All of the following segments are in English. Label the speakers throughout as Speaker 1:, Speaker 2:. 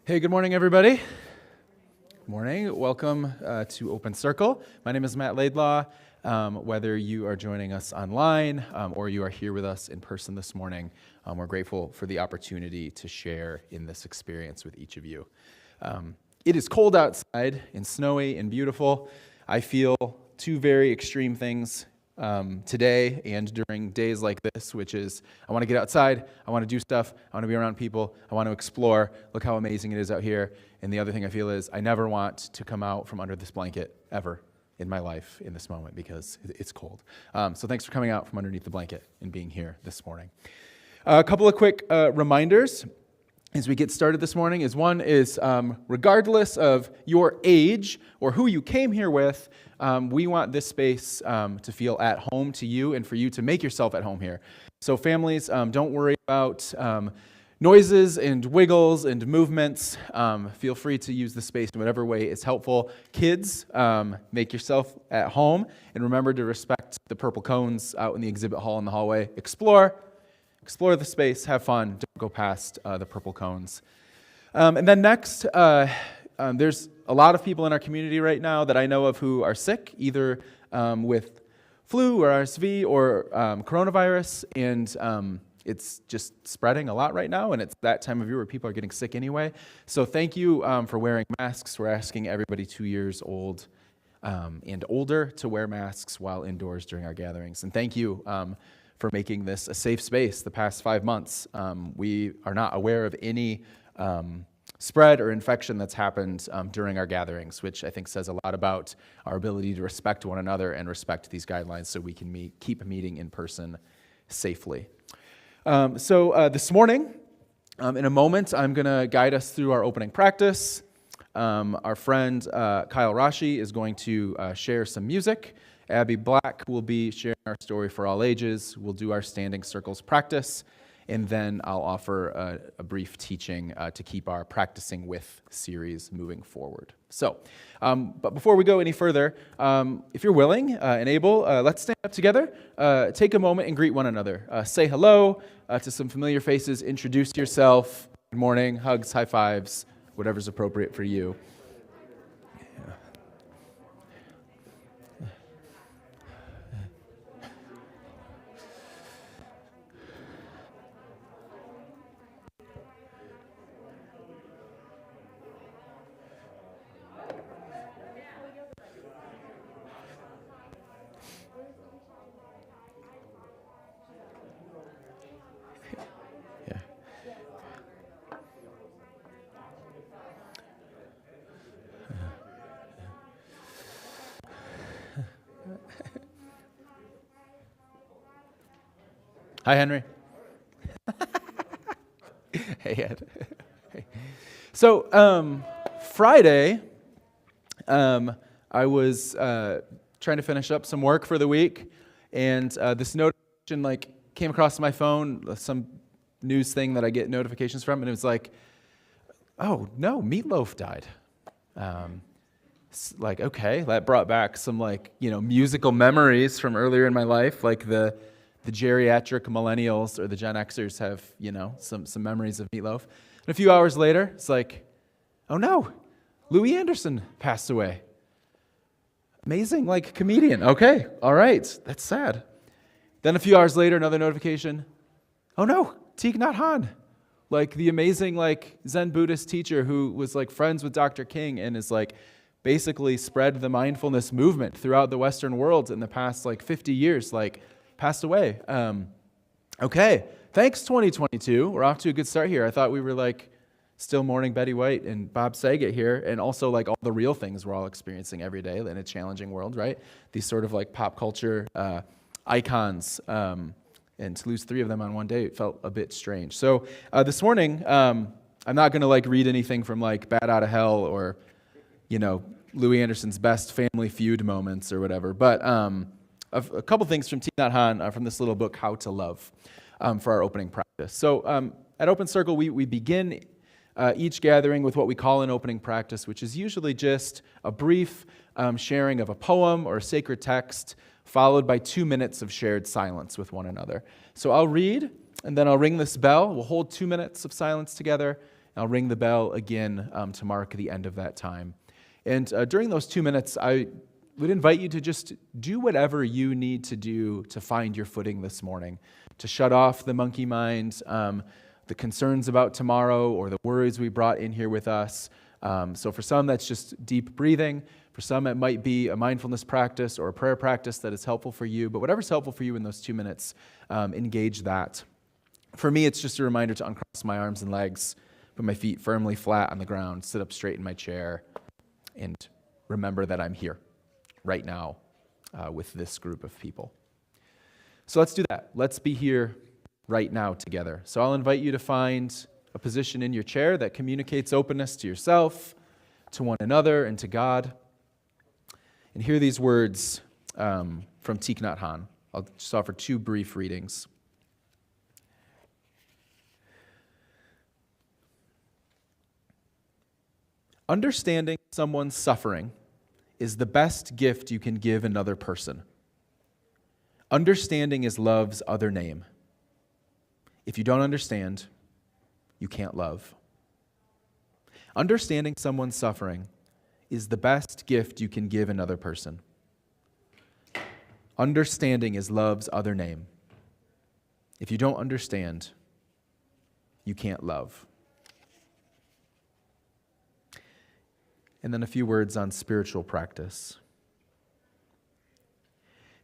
Speaker 1: Hey, good morning, everybody. Good morning. Welcome to Open Circle. My name is Matt Laidlaw. Whether you are joining us online or you are here with us in person this morning, we're grateful for the opportunity to share in this experience with each of you. It is cold outside and snowy and beautiful. I feel two very extreme things today and during days like this, which is I want to get outside, I want to do stuff, I want to be around people, I want to explore, look how amazing it is out here. And the other thing I feel is I never want to come out from under this blanket ever in my life in this moment because it's cold. So thanks for coming out from underneath the blanket and being here this morning. A couple of quick reminders as we get started this morning is one is regardless of your age or who you came here with, we want this space to feel at home to you and for you to make yourself at home here. So families, don't worry about noises and wiggles and movements. Feel free to use the space in whatever way is helpful. Kids, make yourself at home and remember to respect the purple cones out in the exhibit hall in the hallway. Explore the space, have fun, don't go past the purple cones. And then next, there's a lot of people in our community right now that I know of who are sick, either with flu or RSV or coronavirus, and it's just spreading a lot right now, and it's that time of year where people are getting sick anyway. So thank you for wearing masks. We're asking everybody 2 years old and older to wear masks while indoors during our gatherings. And thank you for making this a safe space the past 5 months. We are not aware of any spread or infection that's happened during our gatherings, which I think says a lot about our ability to respect one another and respect these guidelines so we can keep meeting in person safely. So this morning, in a moment, I'm going to guide us through our opening practice. Our friend Kyle Rasche is going to share some music. Abby Black will be sharing our story for all ages. We'll do our standing circles practice, and then I'll offer a brief teaching to keep our Practicing With series moving forward. So, but before we go any further, if you're willing and able, let's stand up together, take a moment and greet one another. Say hello to some familiar faces, introduce yourself, good morning, hugs, high fives, whatever's appropriate for you. Hi, Henry. Hey, Ed. Hey. So, Friday, I was trying to finish up some work for the week, and this notification came across my phone, some news thing that I get notifications from, and it was like, oh, no, Meatloaf died. Okay, that brought back some musical memories from earlier in my life, like the geriatric millennials or the Gen Xers have, some memories of Meatloaf. And a few hours later, it's like, oh no, Louis Anderson passed away. Amazing, comedian. Okay, all right, that's sad. Then a few hours later, another notification. Oh no, Thich Nhat Hanh, the amazing, Zen Buddhist teacher who was, friends with Dr. King and is, basically spread the mindfulness movement throughout the Western world in the past, 50 years, passed away. Okay, thanks 2022. We're off to a good start here. I thought we were still mourning Betty White and Bob Saget here, and also all the real things we're all experiencing every day in a challenging world, right? These sort of pop culture icons, and to lose 3 of them on one day, it felt a bit strange. So this morning, I'm not going to read anything from Bat Out of Hell or Louis Anderson's best family feud moments or whatever, but a couple things from Thich Nhat Hanh from this little book, How to Love, for our opening practice. So at Open Circle, we begin each gathering with what we call an opening practice, which is usually just a brief sharing of a poem or a sacred text, followed by 2 minutes of shared silence with one another. So I'll read, and then I'll ring this bell. We'll hold 2 minutes of silence together, I'll ring the bell again to mark the end of that time. And during those 2 minutes, I would invite you to just do whatever you need to do to find your footing this morning, to shut off the monkey mind, the concerns about tomorrow or the worries we brought in here with us. So for some, that's just deep breathing. For some, it might be a mindfulness practice or a prayer practice that is helpful for you. But whatever's helpful for you in those 2 minutes, engage that. For me, it's just a reminder to uncross my arms and legs, put my feet firmly flat on the ground, sit up straight in my chair, and remember that I'm here right now with this group of people. So let's do that. Let's be here right now together. So I'll invite you to find a position in your chair that communicates openness to yourself, to one another, and to God. And hear these words from Thich Nhat Hanh. I'll just offer 2 brief readings. Understanding someone's suffering is the best gift you can give another person. Understanding is love's other name. If you don't understand, you can't love. Understanding someone's suffering is the best gift you can give another person. Understanding is love's other name. If you don't understand, you can't love. And then a few words on spiritual practice.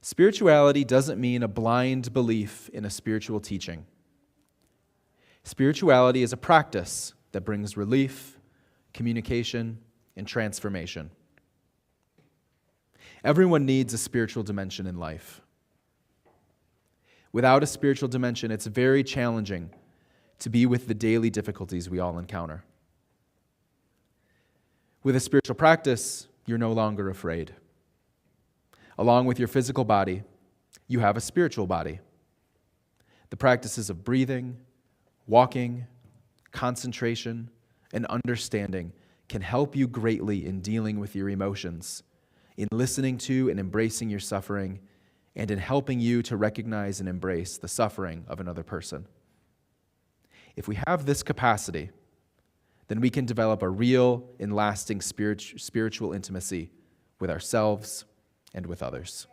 Speaker 1: Spirituality doesn't mean a blind belief in a spiritual teaching. Spirituality is a practice that brings relief, communication, and transformation. Everyone needs a spiritual dimension in life. Without a spiritual dimension, it's very challenging to be with the daily difficulties we all encounter. With a spiritual practice, you're no longer afraid. Along with your physical body, you have a spiritual body. The practices of breathing, walking, concentration, and understanding can help you greatly in dealing with your emotions, in listening to and embracing your suffering, and in helping you to recognize and embrace the suffering of another person. If we have this capacity, then we can develop a real and lasting spiritual intimacy with ourselves and with others.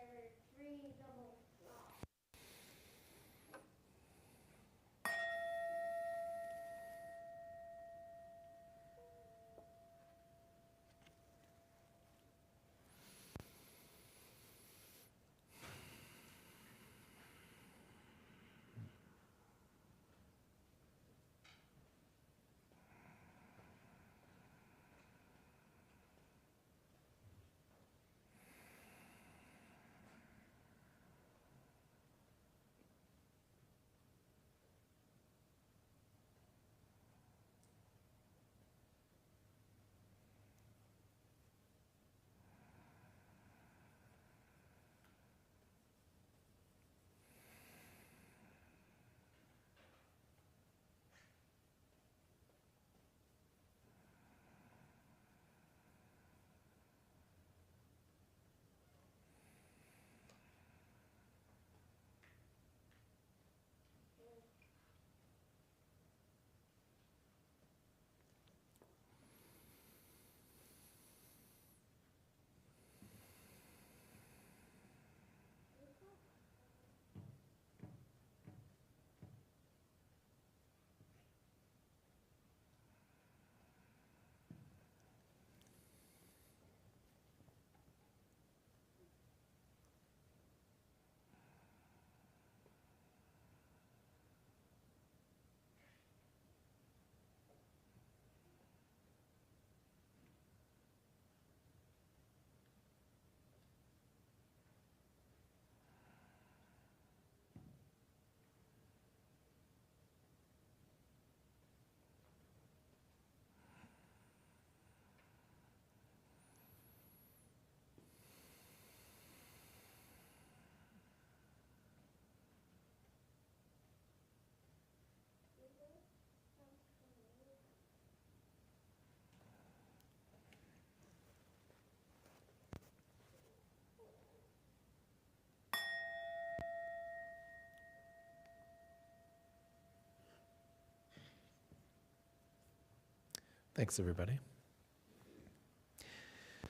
Speaker 1: Thanks, everybody.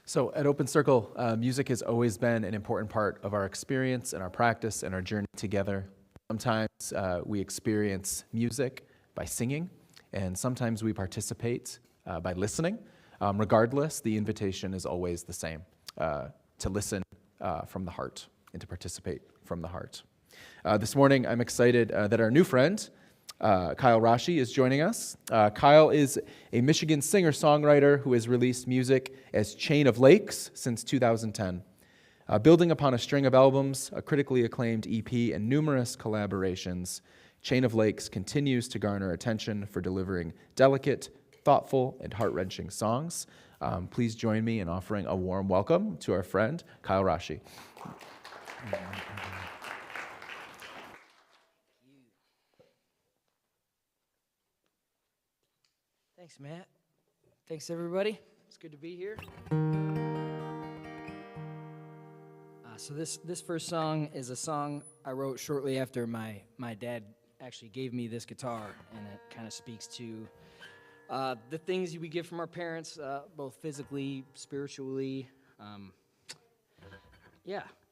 Speaker 1: So at Open Circle, music has always been an important part of our experience and our practice and our journey together. Sometimes we experience music by singing, and sometimes we participate by listening. Regardless, the invitation is always the same, to listen from the heart and to participate from the heart. This morning, I'm excited that our new friend, Kyle Rasche, is joining us. Kyle is a Michigan singer-songwriter who has released music as Chain of Lakes since 2010. Building upon a string of albums, a critically acclaimed EP, and numerous collaborations, Chain of Lakes continues to garner attention for delivering delicate, thoughtful, and heart-wrenching songs. Please join me in offering a warm welcome to our friend, Kyle Rasche.
Speaker 2: Thanks, Matt. Thanks, everybody. It's good to be here. So this first song is a song I wrote shortly after my dad actually gave me this guitar, and it kind of speaks to the things we get from our parents, both physically, spiritually.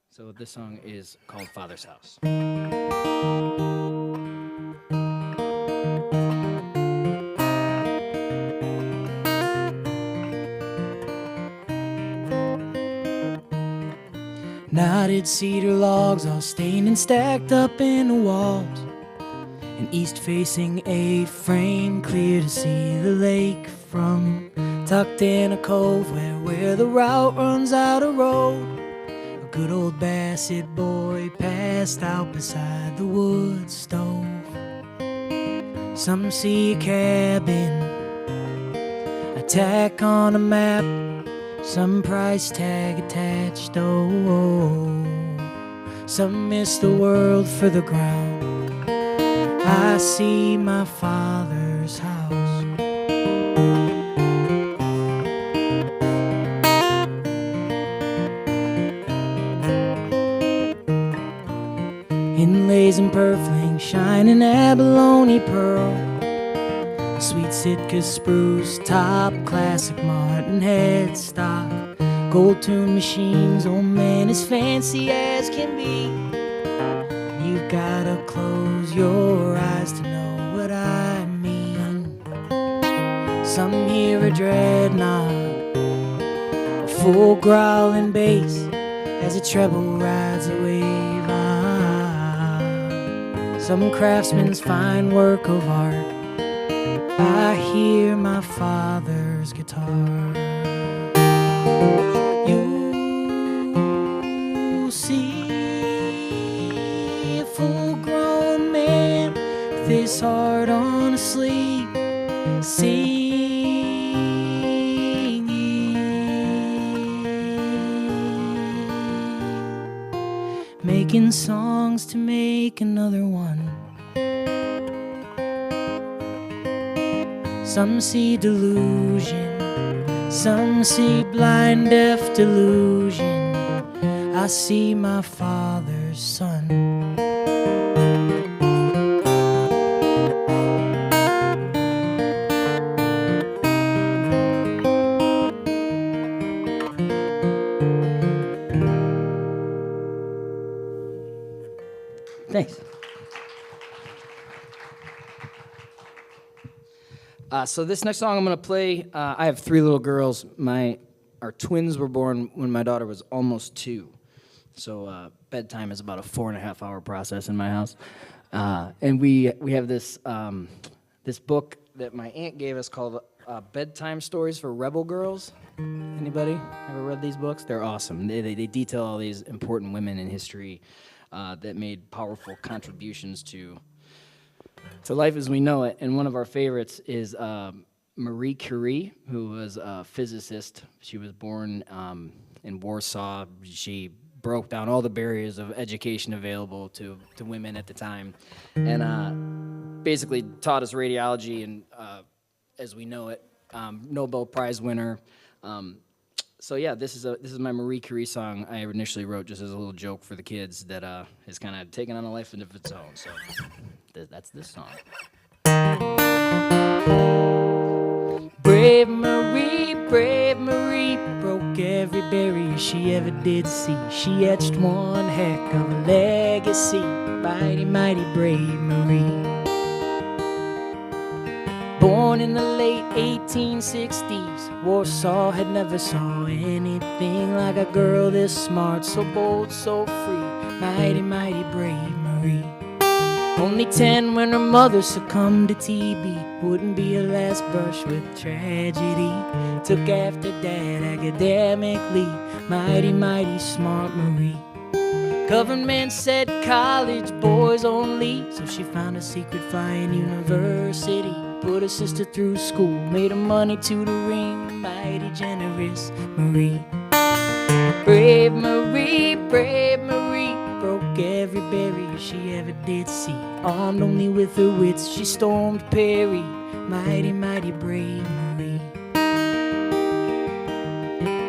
Speaker 2: So this song is called Father's House. Knotted cedar logs all stained and stacked up in the walls. An east-facing A-frame, clear to see the lake from. Tucked in a cove where the route runs out of road. A good old Bassett boy passed out beside the wood stove. Some see a cabin, a tack on a map, some price tag attached, some miss the world for the ground. I see my father's house. Inlays and purfling, shining abalone pearl. Sweet Sitka spruce top, classic Martin headstock. Gold tune machines, oh man, as fancy as can be. You've gotta close your eyes to know what I mean. Some hear a dreadnought, a full growling bass as a treble rides a wave. Some craftsman's fine work of art. I hear my father's guitar. You see a full-grown man with his heart on a sleeve, singing, making songs to make another one. Some see delusion, some see blind, deaf delusion. I see my father's son. Thanks. So this next song I'm going to play, I have 3 little girls. Our twins were born when my daughter was almost 2. So bedtime is about a 4.5-hour process in my house. And we have this book that my aunt gave us called Bedtime Stories for Rebel Girls. Anybody ever read these books? They're awesome. They detail all these important women in history that made powerful contributions to life as we know it. And one of our favorites is Marie Curie, who was a physicist. She was born in Warsaw. She broke down all the barriers of education available to women at the time, and basically taught us radiology and as we know it. Nobel Prize winner. So yeah, this is my Marie Curie song I initially wrote just as a little joke for the kids that has kind of taken on a life of its own. So that's this song. Brave Marie, broke every barrier she ever did see. She etched one heck of a legacy. Mighty, mighty brave Marie. Born in the late 1860s, Warsaw had never saw anything like a girl this smart, so bold, so free. Mighty, mighty brave Marie. Only 10 when her mother succumbed to TB. Wouldn't be her last brush with tragedy. Took after dad academically. Mighty, mighty smart Marie. Government said college boys only, so she found a secret flying university. Put her sister through school, made her money to the ring. Mighty generous Marie. Brave Marie, brave Marie, broke every barrier she ever did see. Armed only with her wits, she stormed Perry. Mighty, mighty brave Marie.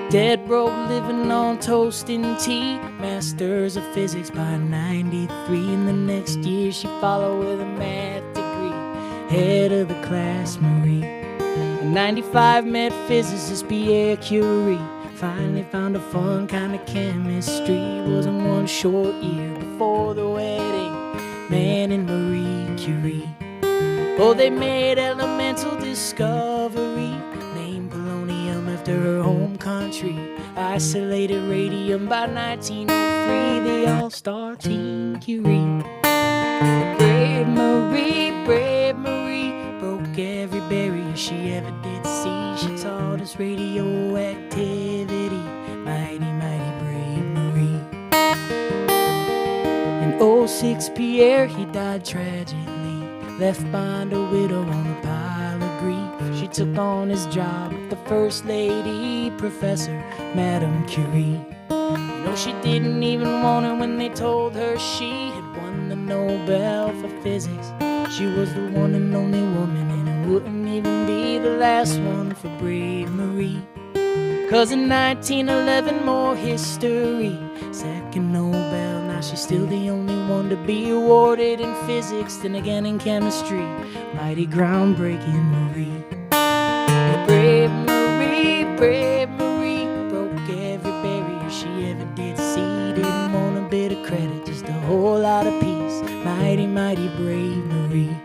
Speaker 2: Dead broke, living on toast and tea. Masters of physics by 93. And the next year she followed with a math degree. Head of the class, Marie. In 95 met physicist Pierre Curie. Finally found a fun kind of chemistry. Wasn't one short year before the wedding. Man and Marie Curie. Oh, they made elemental discovery. Named polonium after her home country. Isolated radium by 1903. The all-star team Curie. Brave Marie, brave Marie, broke every barrier she ever did see. She taught us radioactivity. Mighty, mighty brave Marie. In 06, Pierre, he died tragically. Left behind a widow on a pile of grief. She took on his job with the First Lady, Professor Madame Curie. You know, she didn't even want it when they told her she had won the Nobel for physics. She was the one and only woman, and it wouldn't even be the last one for brave Marie. 'Cause in 1911, more history. Second Nobel, now she's still the only one to be awarded in physics, then again in chemistry. Mighty groundbreaking Marie. Brave Marie, brave Marie, broke every barrier she ever did see. Didn't want a bit of credit, just a whole lot of peace. Mighty, mighty brave Marie.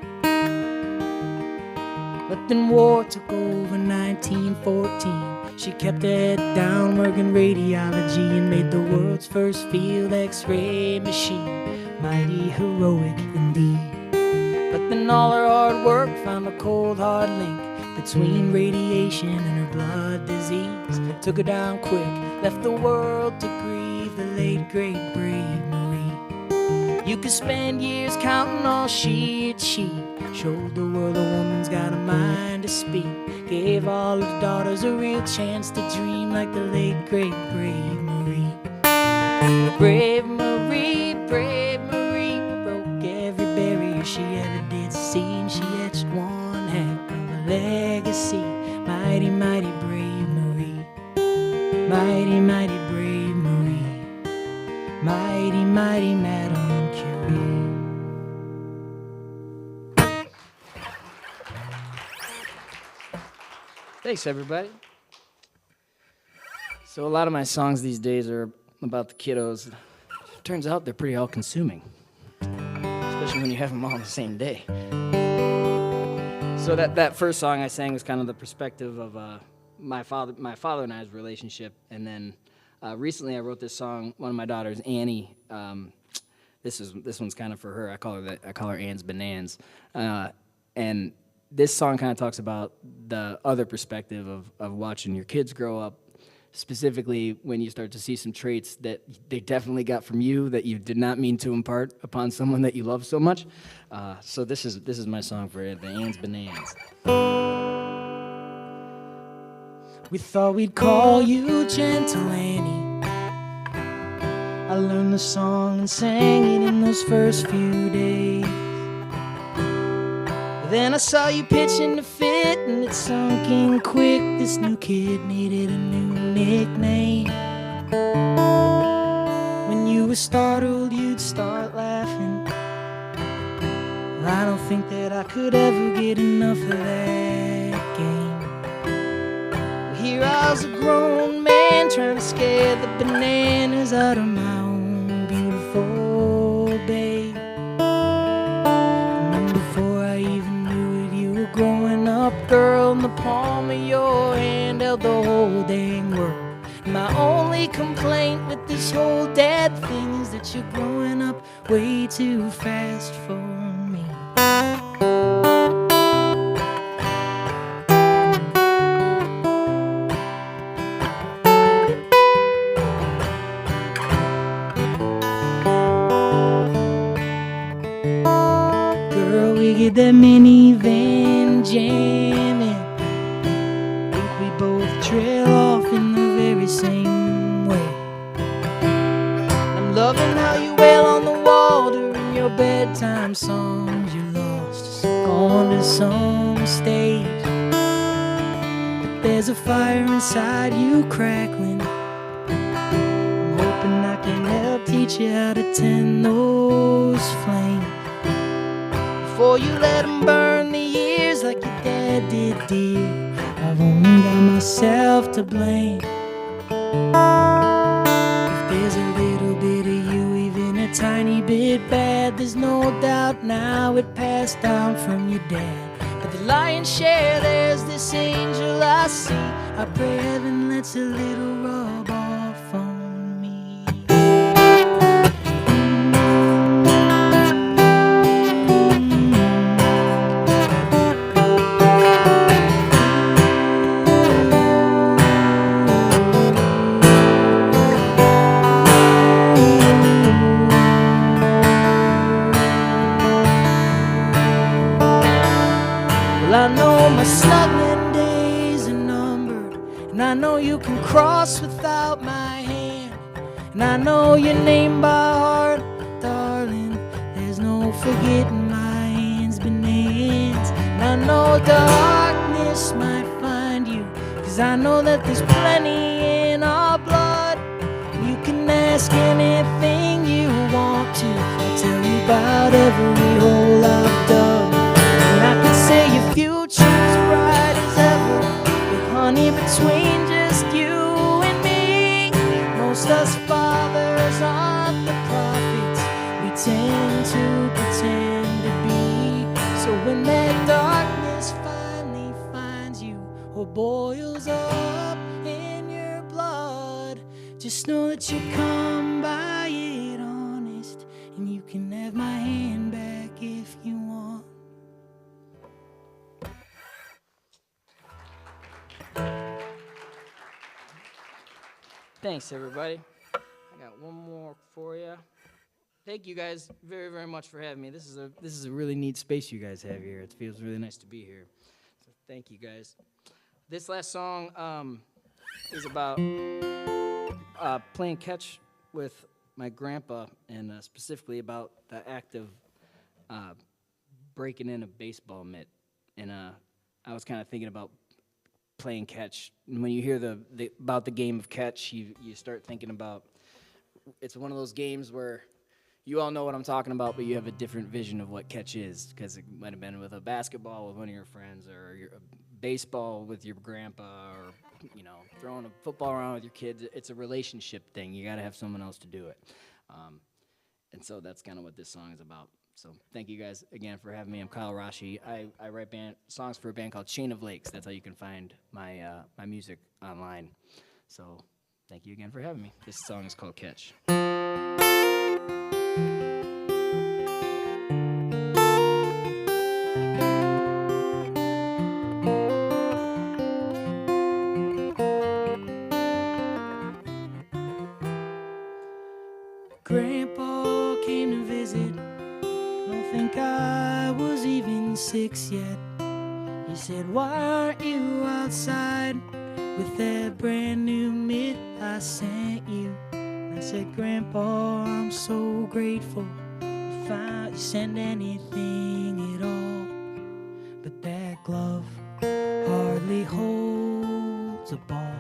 Speaker 2: But then war took over 1914. She kept her head down, working radiology, and made the world's first field X-ray machine. Mighty heroic indeed. But then all her hard work found a cold hard link between radiation and her blood disease. Took her down quick, left the world to grieve. The late great brave Marie. You could spend years counting all she achieved. Showed the world a woman's got a mind to speak. Gave all her daughters a real chance to dream, like the late great brave Marie. Brave Marie, brave Marie, broke every barrier she ever did see. And she etched one heck of a legacy. Mighty, mighty brave Marie. Mighty, mighty brave Marie. Mighty, mighty Madame Curie. Thanks, everybody. So a lot of my songs these days are about the kiddos. Turns out they're pretty all-consuming, especially when you have them all on the same day. So that first song I sang was kind of the perspective of my father and I's relationship, and then recently I wrote this song. One of my daughters, Annie. This one's kind of for her. I call her Anne's Bonanza, and this song kind of talks about the other perspective of watching your kids grow up, specifically when you start to see some traits that they definitely got from you that you did not mean to impart upon someone that you love so much. So this is my song for it, the Anne's Bonanza. We thought we'd call you Gentle Annie. I learned the song and sang it in those first few days. Then I saw you pitching the fit, and it sunk in quick. This new kid needed a new nickname. When you were startled, you'd start laughing. Well, I don't think that I could ever get enough of that game. I was a grown man trying to scare the bananas out of my own beautiful babe. And before I even knew it, you were growing up, girl, in the palm of your hand held the whole dang world. My only complaint with this whole dad thing is that you're growing up way too fast for me. Girl, we get that minivan jamming. Think we both trail off in the very same way. I'm loving how you wail on the wall during your bedtime songs. You're lost, gone to some stage. But there's a fire inside you crackling. I'm hoping I can help teach you how to tend those flames before you let them burn the years like your dad did, dear. I've only got myself to blame. If there's a little bit of you, even a tiny bit bad, there's no doubt now it passed down from your dad. But the lion's share, there's this angel I see. I pray heaven lets a little rub off on me. I know my snuggling days are numbered, and I know you can cross without my hand, and I know your name by heart, darling. There's no forgetting my hands been hands, and I know darkness might find you, 'cause I know that there's plenty in our blood. You can ask anything you want to, I'll tell you about every hole I've dug. And I could say your future's bright as ever, but honey, between just you and me, most us fathers aren't the prophets we tend to pretend to be. So when that darkness finally finds you or boils up in your blood, just know that you come by it honest, and you can have my hand back if you want. Thanks, everybody. I got one more for you. Thank you guys very, very much for having me. This is a really neat space you guys have here. It feels really nice to be here. So thank you guys. This last song is about playing catch with my grandpa, and specifically about the act of breaking in a baseball mitt. And I was kind of thinking about playing catch. And when you hear about the game of catch, you start thinking about, it's one of those games where you all know what I'm talking about, but you have a different vision of what catch is, because it might have been with a basketball with one of your friends, or a baseball with your grandpa, or throwing a football around with your kids. It's a relationship thing. You got to have someone else to do it. And so that's kind of what this song is about. So thank you guys again for having me. I'm Kyle Rasche. I write songs for a band called Chain of Lakes. That's how you can find my music online. So thank you again for having me. This song is called Catch. Grandpa came to visit. Don't think I was even 6 yet. He said, "Why aren't you outside with that brand new mitt I sent you?" And I said, "Grandpa, I'm so grateful if you send anything at all, but that glove hardly holds a ball."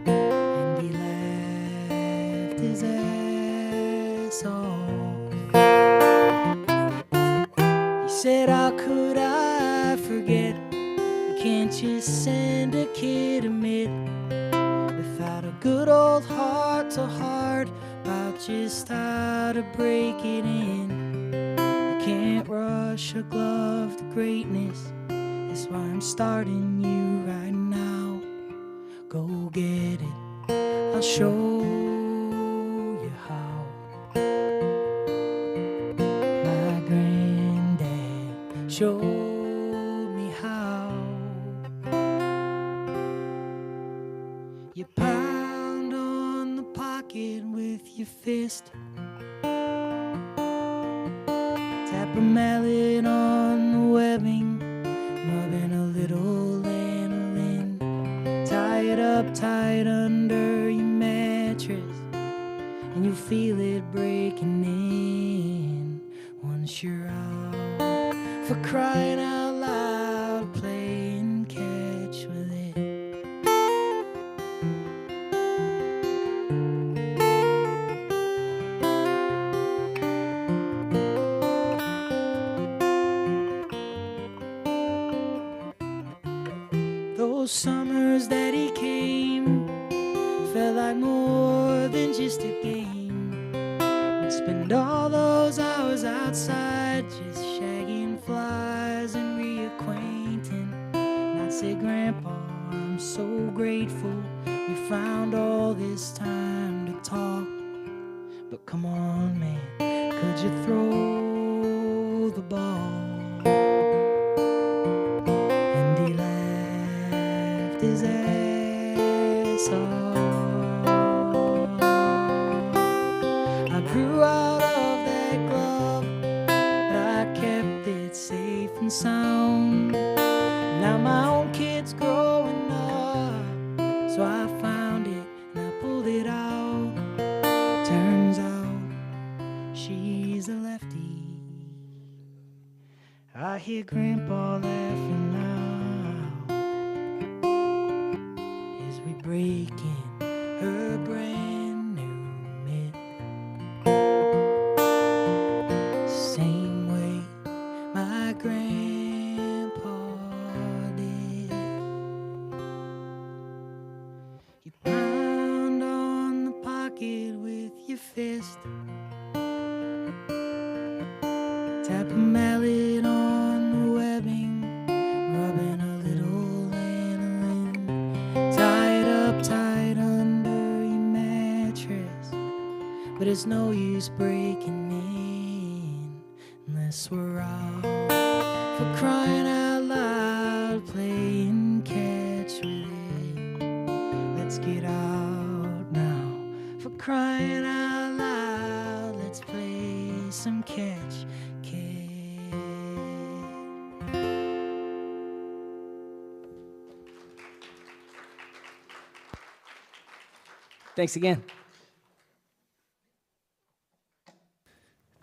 Speaker 2: And he laughed his ass off. He said, "How could I forget? Can't you send so hard about just how to break it in. You can't rush a glove to greatness. That's why I'm starting you right now. Go get it, I'll show you how. My granddad showed me how. You pound on the pocket with your fist, tap a mallet on the webbing, rubbing a little lanolin, tie it up tight under your mattress, and you'll feel it breaking in once you're out. For crying out loud, playing catch with it. Those summers that he came felt like more than just a game. We'd spend all those hours outside just shagging flies and reacquainting. And I'd say, Grandpa, I'm so grateful we found all this time to talk. But come on, man, could you throw the ball? And he laughed his ass off. I grew out of that glove, but I kept it safe and sound. Now my own kid's growing up, so I found it and I pulled it out. Turns out she's a lefty. I hear Grandpa laughing now as we break in her brand new mitt. Same way my grandpa did. You pound on the pocket with your fist, tap a mallet on the webbing, rubbing a little lanolin, tie it up tight under your mattress. But it's no use breaking in unless we're out. For crying out loud, playing catch with it. Let's get out now. For crying out loud, let's play some catch. Thanks again.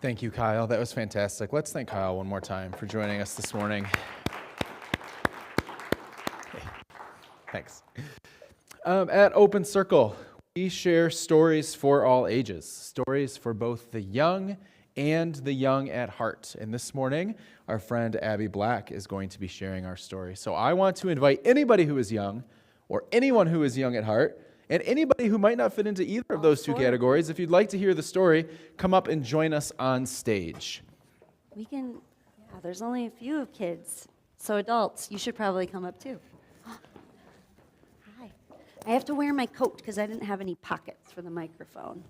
Speaker 1: Thank you, Kyle. That was fantastic. Let's thank Kyle one more time for joining us this morning. Thanks. At Open Circle, we share stories for all ages, stories for both the young and the young at heart. And this morning, our friend Abby Black is going to be sharing our story. So I want to invite anybody who is young or anyone who is young at heart and anybody who might not fit into either of those two categories, if you'd like to hear the story, come up and join us on stage.
Speaker 3: We can, yeah, there's only a few kids. So adults, you should probably come up too. Hi. I have to wear my coat because I didn't have any pockets for the microphone.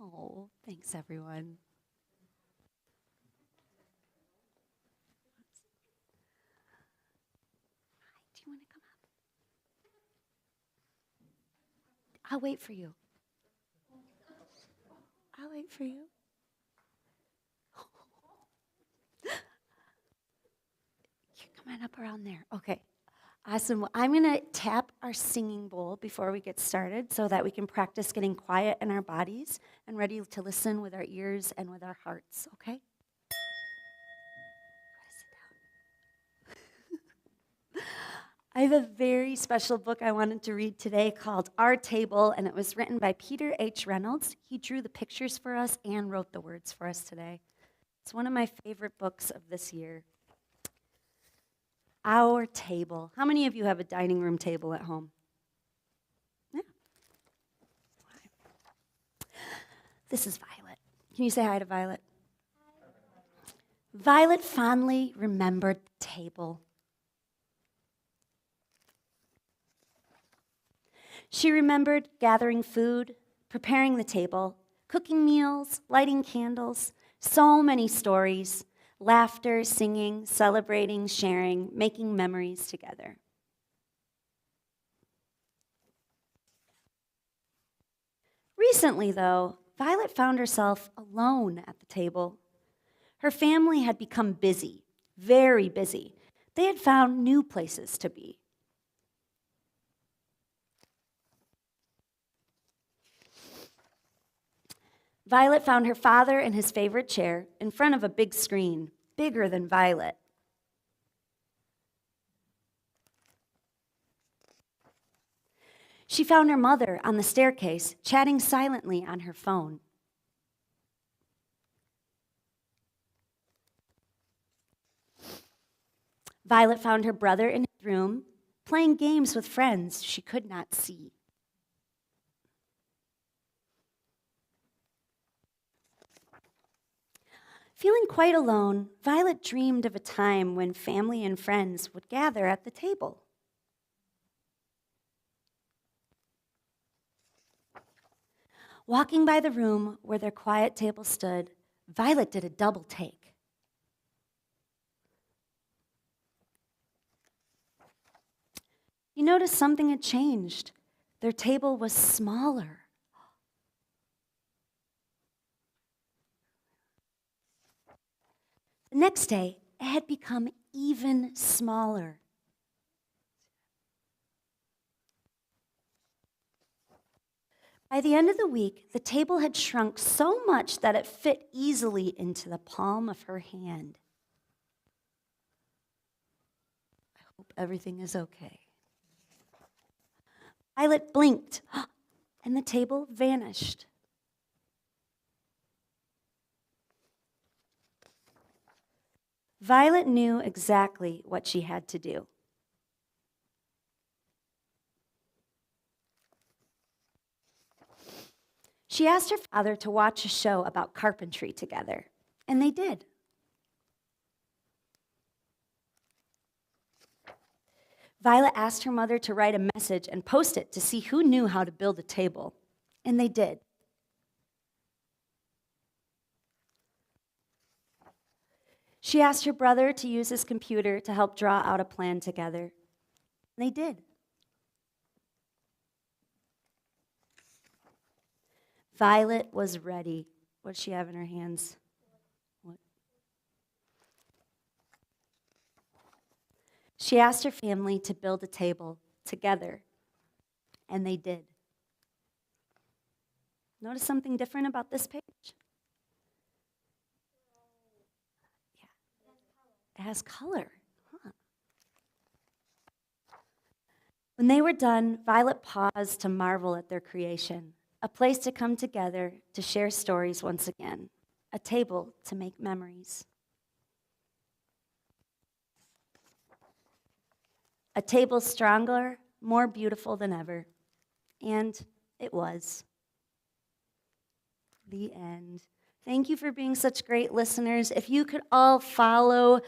Speaker 3: Oh, thanks everyone. Do you want to come up? I'll wait for you. I'll wait for you. Come on up around there. Okay. Awesome. Well, I'm going to tap our singing bowl before we get started so that we can practice getting quiet in our bodies and ready to listen with our ears and with our hearts, okay? I have a very special book I wanted to read today called Our Table, and it was written by Peter H. Reynolds. He drew the pictures for us and wrote the words for us today. It's one of my favorite books of this year. Our table. How many of you have a dining room table at home? Yeah. This is Violet. Can you say hi to Violet? Violet fondly remembered the table. She remembered gathering food, preparing the table, cooking meals, lighting candles, so many stories, laughter, singing, celebrating, sharing, making memories together. Recently, though, Violet found herself alone at the table. Her family had become busy, very busy. They had found new places to be. Violet found her father in his favorite chair in front of a big screen, bigger than Violet. She found her mother on the staircase, chatting silently on her phone. Violet found her brother in his room, playing games with friends she could not see. Feeling quite alone, Violet dreamed of a time when family and friends would gather at the table. Walking by the room where their quiet table stood, Violet did a double take. You noticed something had changed. Their table was smaller. The next day, it had become even smaller. By the end of the week, the table had shrunk so much that it fit easily into the palm of her hand. I hope everything is okay. Violet blinked, and the table vanished. Violet knew exactly what she had to do. She asked her father to watch a show about carpentry together, and they did. Violet asked her mother to write a message and post it to see who knew how to build a table, and they did. She asked her brother to use his computer to help draw out a plan together, and they did. Violet was ready. What did she have in her hands? What? She asked her family to build a table together, and they did. Notice something different about this page? Yeah. It has color. Huh. When they were done, Violet paused to marvel at their creation, a place to come together to share stories once again, a table to make memories. A table stronger, more beautiful than ever. And it was. The end. Thank you for being such great listeners. If you could all follow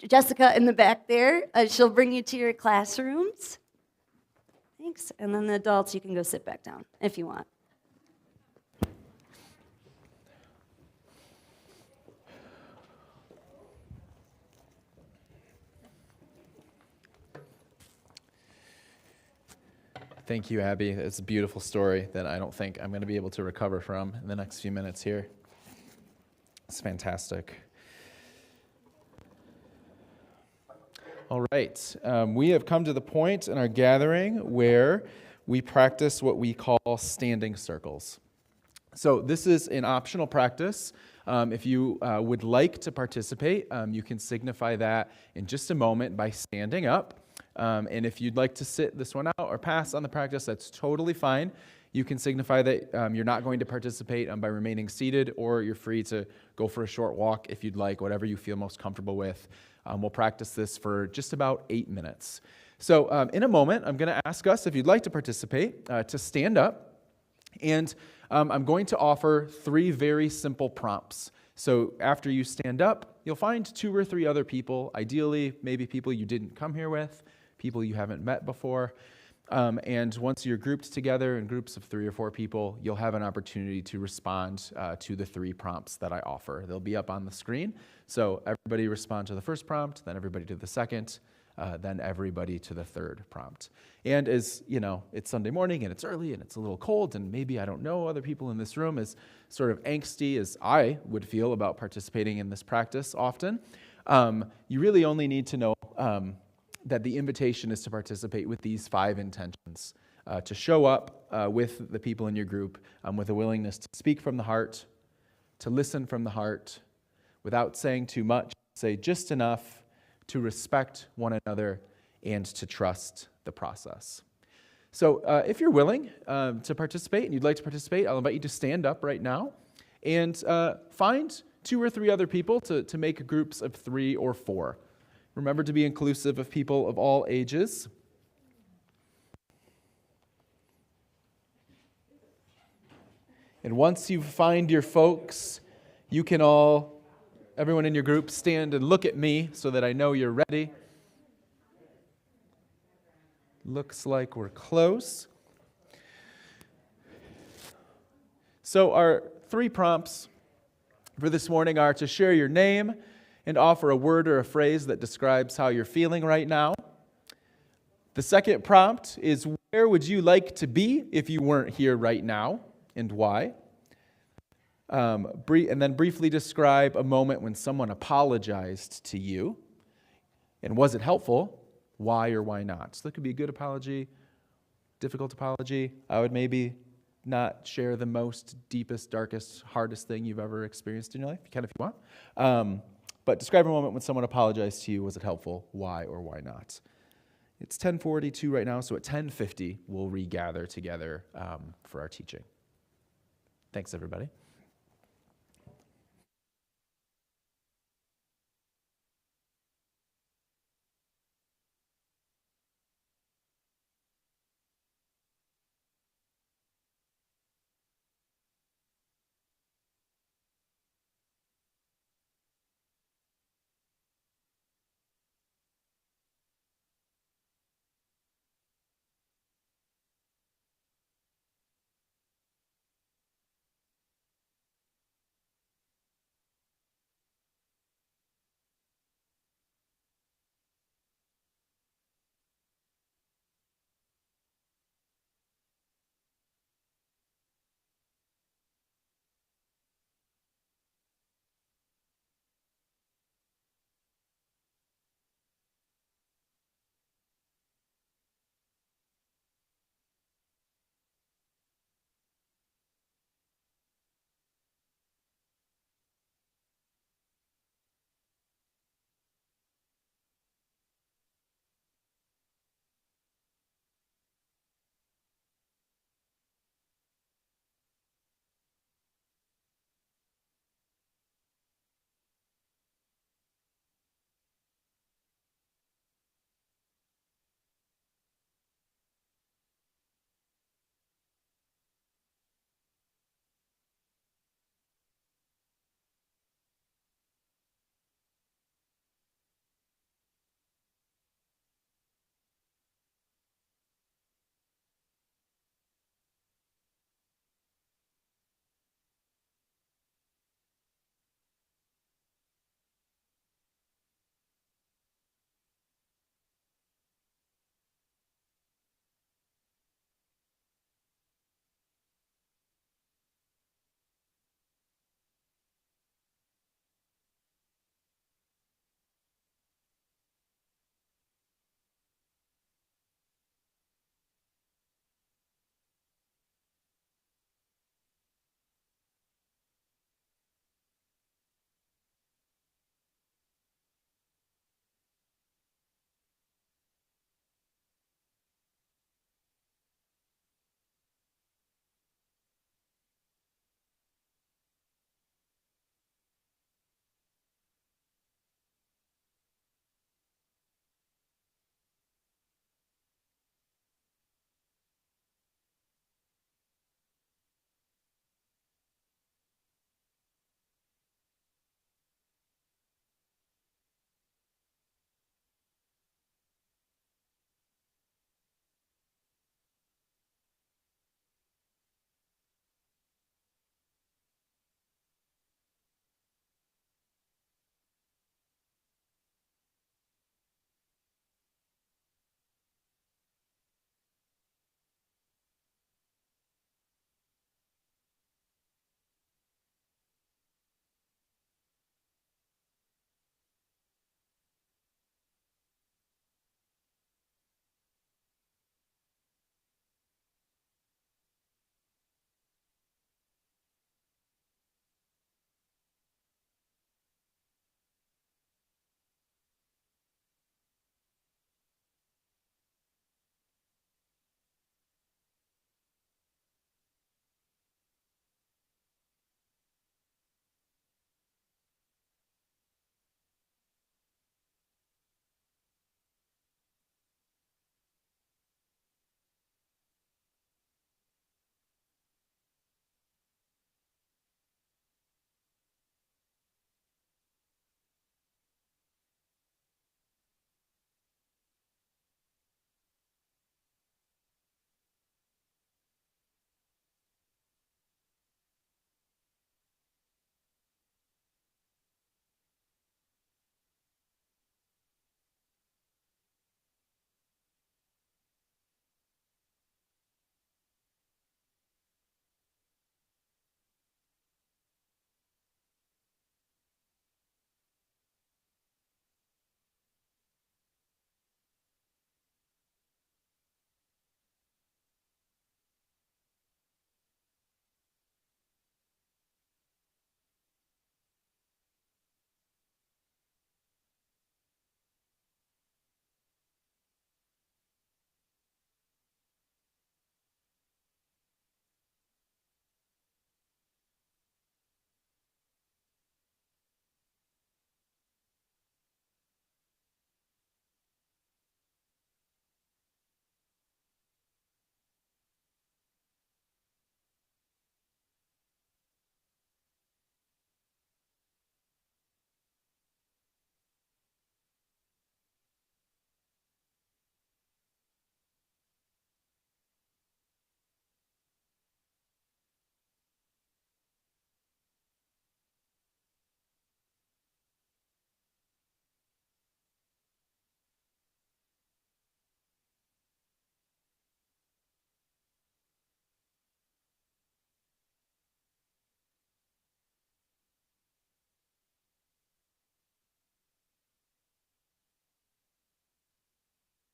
Speaker 3: Jessica in the back there, she'll bring you to your classrooms. Thanks. And then the adults, you can go sit back down if you want.
Speaker 1: Thank you, Abby. It's a beautiful story that I don't think I'm going to be able to recover from in the next few minutes here. It's fantastic. All right. We have come to the point in our gathering where we practice what we call standing circles. So this is an optional practice. If you would like to participate, you can signify that in just a moment by standing up. And if you'd like to sit this one out or pass on the practice, that's totally fine. You can signify that you're not going to participate by remaining seated, or you're free to go for a short walk if you'd like, whatever you feel most comfortable with. We'll practice this for just about 8 minutes. So in a moment, I'm going to ask us, if you'd like to participate, to stand up. And I'm going to offer 3 very simple prompts. So after you stand up, you'll find 2 or 3 other people, ideally maybe people you didn't come here with, people you haven't met before. And once you're grouped together in groups of 3 or 4 people, you'll have an opportunity to respond to the 3 prompts that I offer. They'll be up on the screen. So everybody respond to the first prompt, then everybody to the second, then everybody to the third prompt. And as you know, it's Sunday morning and it's early and it's a little cold, and maybe, I don't know, other people in this room as sort of angsty as I would feel about participating in this practice often. You really only need to know that the invitation is to participate with these 5 intentions, to show up with the people in your group with a willingness to speak from the heart, to listen from the heart, without saying too much, say just enough, to respect one another, and to trust the process. So if you're willing to participate and you'd like to participate, I'll invite you to stand up right now and find 2 or 3 other people to make groups of 3 or 4. Remember to be inclusive of people of all ages. And once you find your folks, you can everyone in your group, stand and look at me so that I know you're ready. Looks like we're close. So our 3 prompts for this morning are to share your name and offer a word or a phrase that describes how you're feeling right now. The second prompt is, where would you like to be if you weren't here right now, and why? And then briefly describe a moment when someone apologized to you, and was it helpful? Why or why not? So that could be a good apology, difficult apology. I would maybe not share the most deepest, darkest, hardest thing you've ever experienced in your life. You can if you want. But describe a moment when someone apologized to you. Was it helpful? Why or why not? It's 10:42 right now, so at 10:50 we'll regather together for our teaching. Thanks, everybody.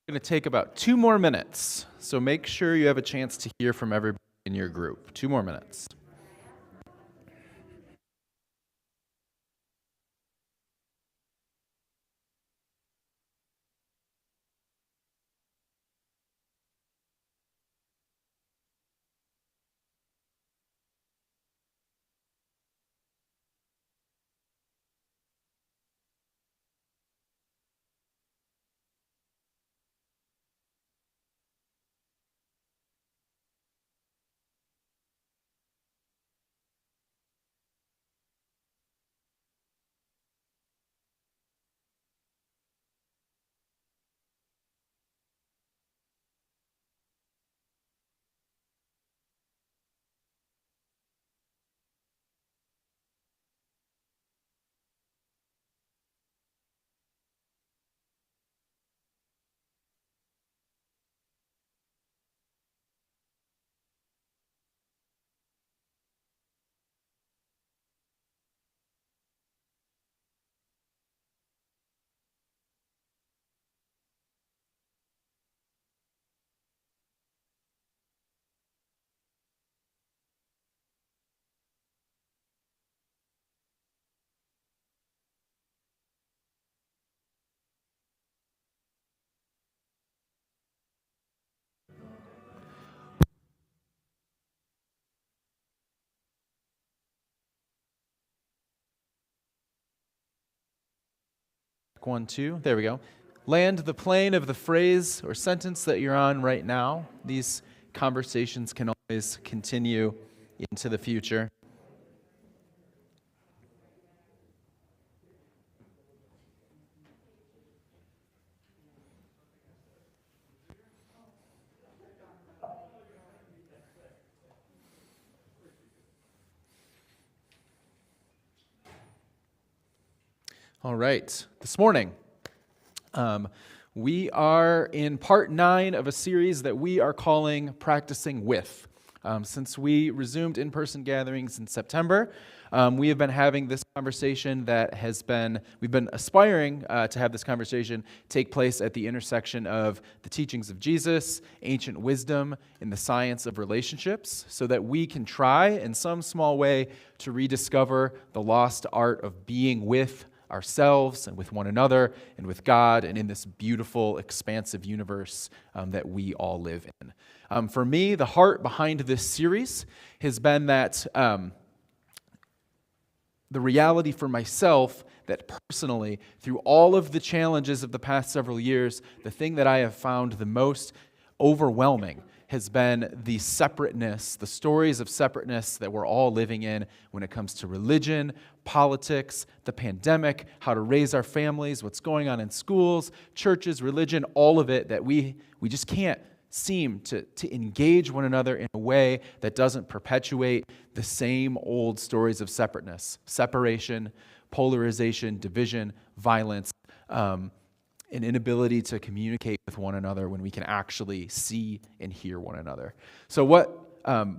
Speaker 1: going to take about 2 more minutes, so make sure you have a chance to hear from everybody in your group. 2 more minutes. One, two, there we go. Land the plane of the phrase or sentence that you're on right now. These conversations can always continue into the future. All right, this morning, we are in part 9 of a series that we are calling Practicing With. Since we resumed in-person gatherings in September, we have been having this conversation we've been aspiring to have this conversation take place at the intersection of the teachings of Jesus, ancient wisdom, and the science of relationships, so that we can try, in some small way, to rediscover the lost art of being with ourselves and with one another and with God and in this beautiful, expansive universe that we all live in. For me, the heart behind this series has been that the reality for myself that personally, through all of the challenges of the past several years, the thing that I have found the most overwhelming has been the separateness, the stories of separateness that we're all living in when it comes to religion, politics, the pandemic, how to raise our families, what's going on in schools, churches, religion, all of it, that we just can't seem to engage one another in a way that doesn't perpetuate the same old stories of separateness, separation, polarization, division, violence, an inability to communicate with one another when we can actually see and hear one another. So what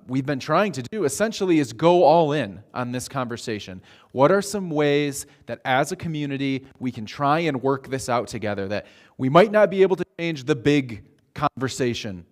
Speaker 1: we've been trying to do essentially is go all in on this conversation. What are some ways that as a community we can try and work this out together, that we might not be able to change the big conversation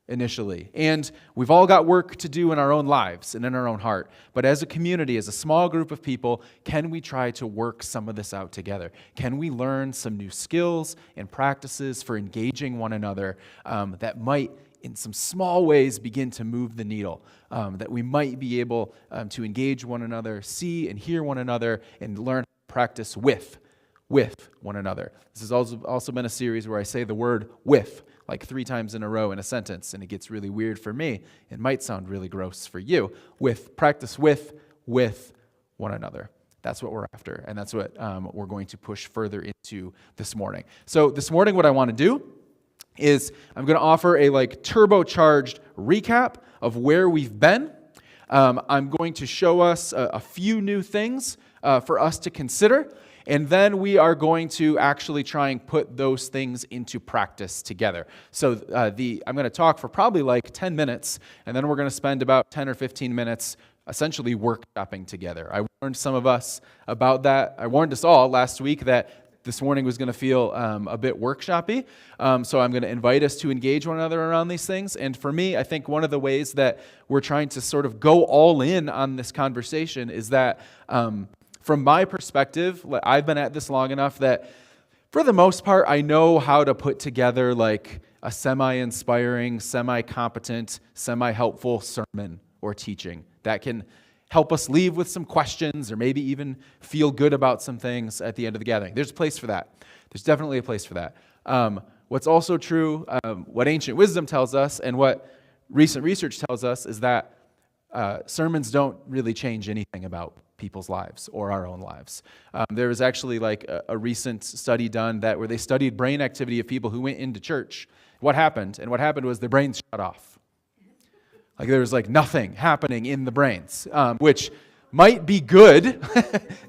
Speaker 1: initially, and we've all got work to do in our own lives and in our own heart, but as a community, as a small group of people, can we try to work some of this out together? Can we learn some new skills and practices for engaging one another that might, in some small ways, begin to move the needle, that we might be able to engage one another, see and hear one another, and learn how to practice with one another. This has also been a series where I say the word with like 3 times in a row in a sentence, and it gets really weird for me. It might sound really gross for you. Practice with one another. That's what we're after, and that's what we're going to push further into this morning. So this morning, what I want to do is I'm going to offer a turbocharged recap of where we've been. I'm going to show us a few new things for us to consider. And then we are going to actually try and put those things into practice together. So I'm going to talk for probably 10 minutes, and then we're going to spend about 10 or 15 minutes essentially workshopping together. I warned some of us about that. I warned us all last week that this morning was going to feel a bit workshoppy. So I'm going to invite us to engage one another around these things. And for me, I think one of the ways that we're trying to sort of go all in on this conversation is that from my perspective, I've been at this long enough that for the most part, I know how to put together like a semi-inspiring, semi-competent, semi-helpful sermon or teaching that can help us leave with some questions or maybe even feel good about some things at the end of the gathering. There's a place for that. There's definitely a place for that. What's also true, what ancient wisdom tells us and what recent research tells us is that sermons don't really change anything about people's lives or our own lives. There was actually like a recent study done where they studied brain activity of people who went into church. What happened? And what happened was their brains shut off. Like there was like nothing happening in the brains, which might be good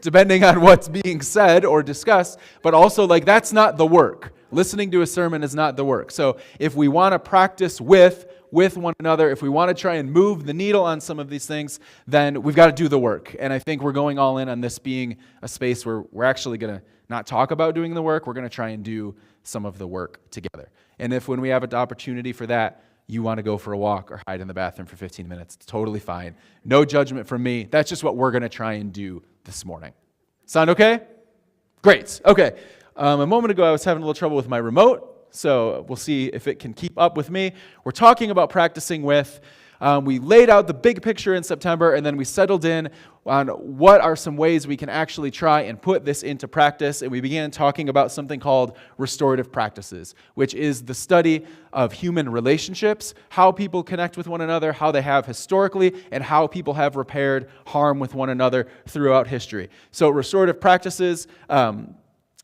Speaker 1: depending on what's being said or discussed, but also like that's not the work. Listening to a sermon is not the work. So if we want to practice with one another, if we want to try and move the needle on some of these things, then we've got to do the work. And I think we're going all in on this being a space where we're actually going to not talk about doing the work, we're going to try and do some of the work together. And if when we have an opportunity for that, you want to go for a walk or hide in the bathroom for 15 minutes, it's totally fine. No judgment from me. That's just what we're going to try and do this morning. Sound okay? Great. Okay. A moment ago, I was having a little trouble with my remote. So we'll see if it can keep up with me. We're talking about practicing with. We laid out the big picture in September, and then we settled in on what are some ways we can actually try and put this into practice. And we began talking about something called restorative practices, which is the study of human relationships, how people connect with one another, how they have historically, and how people have repaired harm with one another throughout history. So restorative practices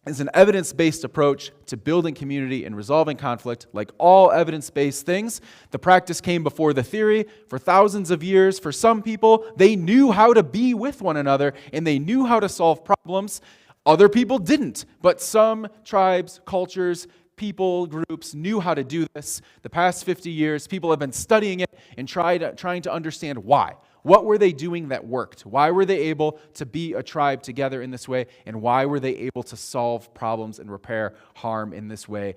Speaker 1: is an evidence-based approach to building community and resolving conflict. Like all evidence-based things, the practice came before the theory. For thousands of years, for some people, they knew how to be with one another and they knew how to solve problems. Other people didn't, but some tribes, cultures, people, groups knew how to do this. The past 50 years, people have been studying it and trying to understand why. What were they doing that worked? Why were they able to be a tribe together in this way? And why were they able to solve problems and repair harm in this way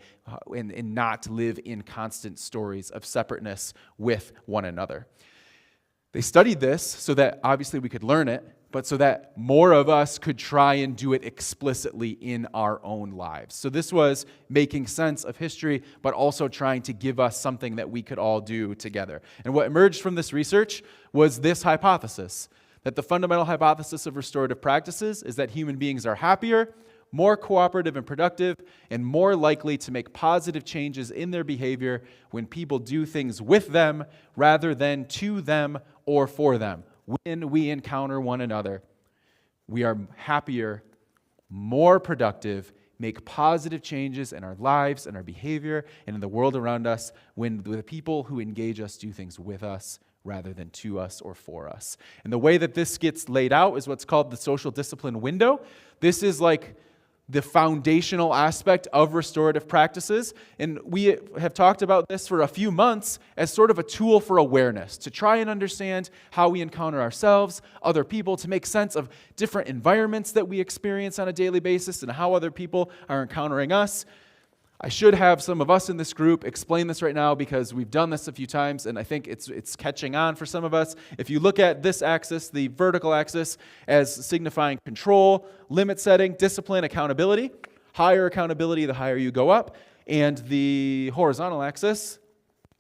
Speaker 1: and not live in constant stories of separateness with one another? They studied this so that obviously we could learn it, but so that more of us could try and do it explicitly in our own lives. So this was making sense of history, but also trying to give us something that we could all do together. And what emerged from this research was this hypothesis, that the fundamental hypothesis of restorative practices is that human beings are happier, more cooperative and productive, and more likely to make positive changes in their behavior when people do things with them rather than to them or for them. When we encounter one another, we are happier, more productive, make positive changes in our lives and our behavior and in the world around us when the people who engage us do things with us rather than to us or for us. And the way that this gets laid out is what's called the social discipline window. This is like the foundational aspect of restorative practices. And we have talked about this for a few months as sort of a tool for awareness, to try and understand how we encounter ourselves, other people, to make sense of different environments that we experience on a daily basis and how other people are encountering us. I should have some of us in this group explain this right now because we've done this a few times and I think it's catching on for some of us. If you look at this axis, the vertical axis, as signifying control, limit setting, discipline, accountability, higher accountability, the higher you go up, and the horizontal axis,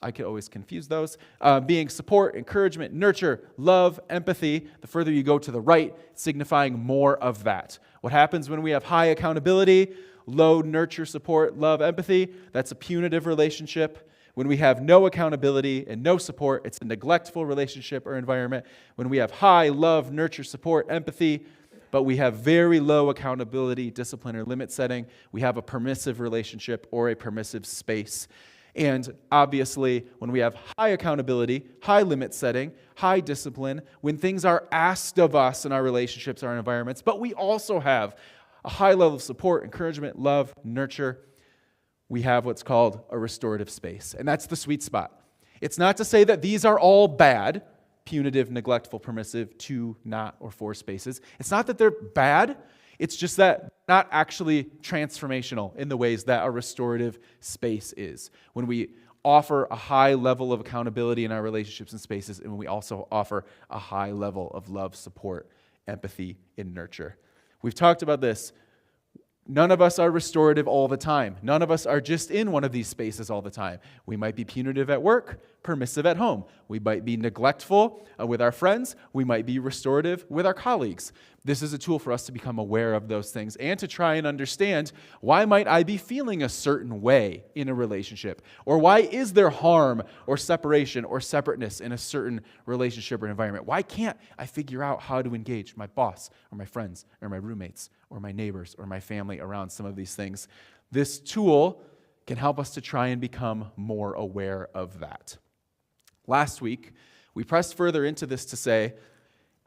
Speaker 1: I could always confuse those, being support, encouragement, nurture, love, empathy, the further you go to the right, signifying more of that. What happens when we have high accountability, low nurture, support, love, empathy, that's a punitive relationship. When we have no accountability and no support, it's a neglectful relationship or environment. When we have high love, nurture, support, empathy, but we have very low accountability, discipline, or limit setting, we have a permissive relationship or a permissive space. And obviously, when we have high accountability, high limit setting, high discipline, when things are asked of us in our relationships, our environments, but we also have a high level of support, encouragement, love, nurture, we have what's called a restorative space. And that's the sweet spot. It's not to say that these are all bad, punitive, neglectful, permissive, to, not, or for spaces. It's not that they're bad. It's just that not actually transformational in the ways that a restorative space is. When we offer a high level of accountability in our relationships and spaces, and when we also offer a high level of love, support, empathy, and nurture. We've talked about this. None of us are restorative all the time. None of us are just in one of these spaces all the time. We might be punitive at work, permissive at home. We might be neglectful with our friends. We might be restorative with our colleagues. This is a tool for us to become aware of those things and to try and understand, why might I be feeling a certain way in a relationship? Or why is there harm or separation or separateness in a certain relationship or environment? Why can't I figure out how to engage my boss or my friends or my roommates or my neighbors or my family around some of these things? This tool can help us to try and become more aware of that. Last week, we pressed further into this to say,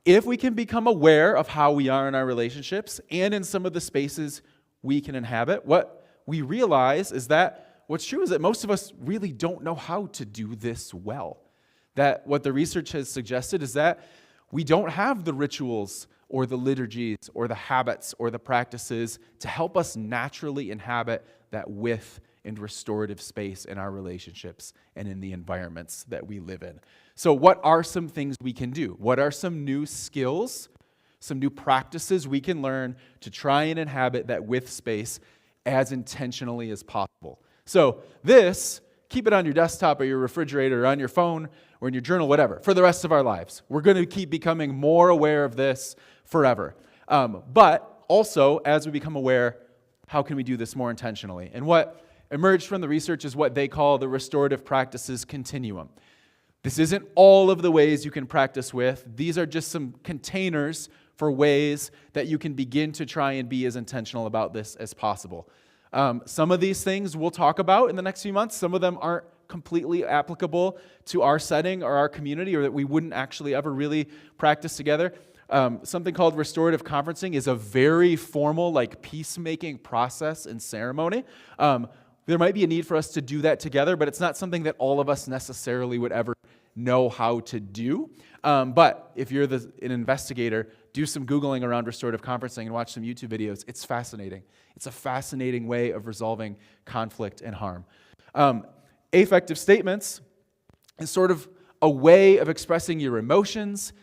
Speaker 1: if we can become aware of how we are in our relationships and in some of the spaces we can inhabit, what we realize is that what's true is that most of us really don't know how to do this well. That what the research has suggested is that we don't have the rituals or the liturgies or the habits or the practices to help us naturally inhabit that with and restorative space in our relationships and in the environments that we live in. So what are some things we can do? What are some new skills, some new practices we can learn to try and inhabit that with space as intentionally as possible? So this, keep it on your desktop or your refrigerator or on your phone or in your journal, whatever, for the rest of our lives. We're going to keep becoming more aware of this forever. But also, as we become aware, how can we do this more intentionally? And what emerged from the research is what they call the restorative practices continuum. This isn't all of the ways you can practice with. These are just some containers for ways that you can begin to try and be as intentional about this as possible. Some of these things we'll talk about in the next few months. Some of them aren't completely applicable to our setting or our community, or that we wouldn't actually ever really practice together. Something called restorative conferencing is a very formal, like, peacemaking process and ceremony. There might be a need for us to do that together, but it's not something that all of us necessarily would ever know how to do. But if you're an investigator, do some Googling around restorative conferencing and watch some YouTube videos. It's fascinating. It's a fascinating way of resolving conflict and harm. Affective statements is sort of a way of expressing your emotions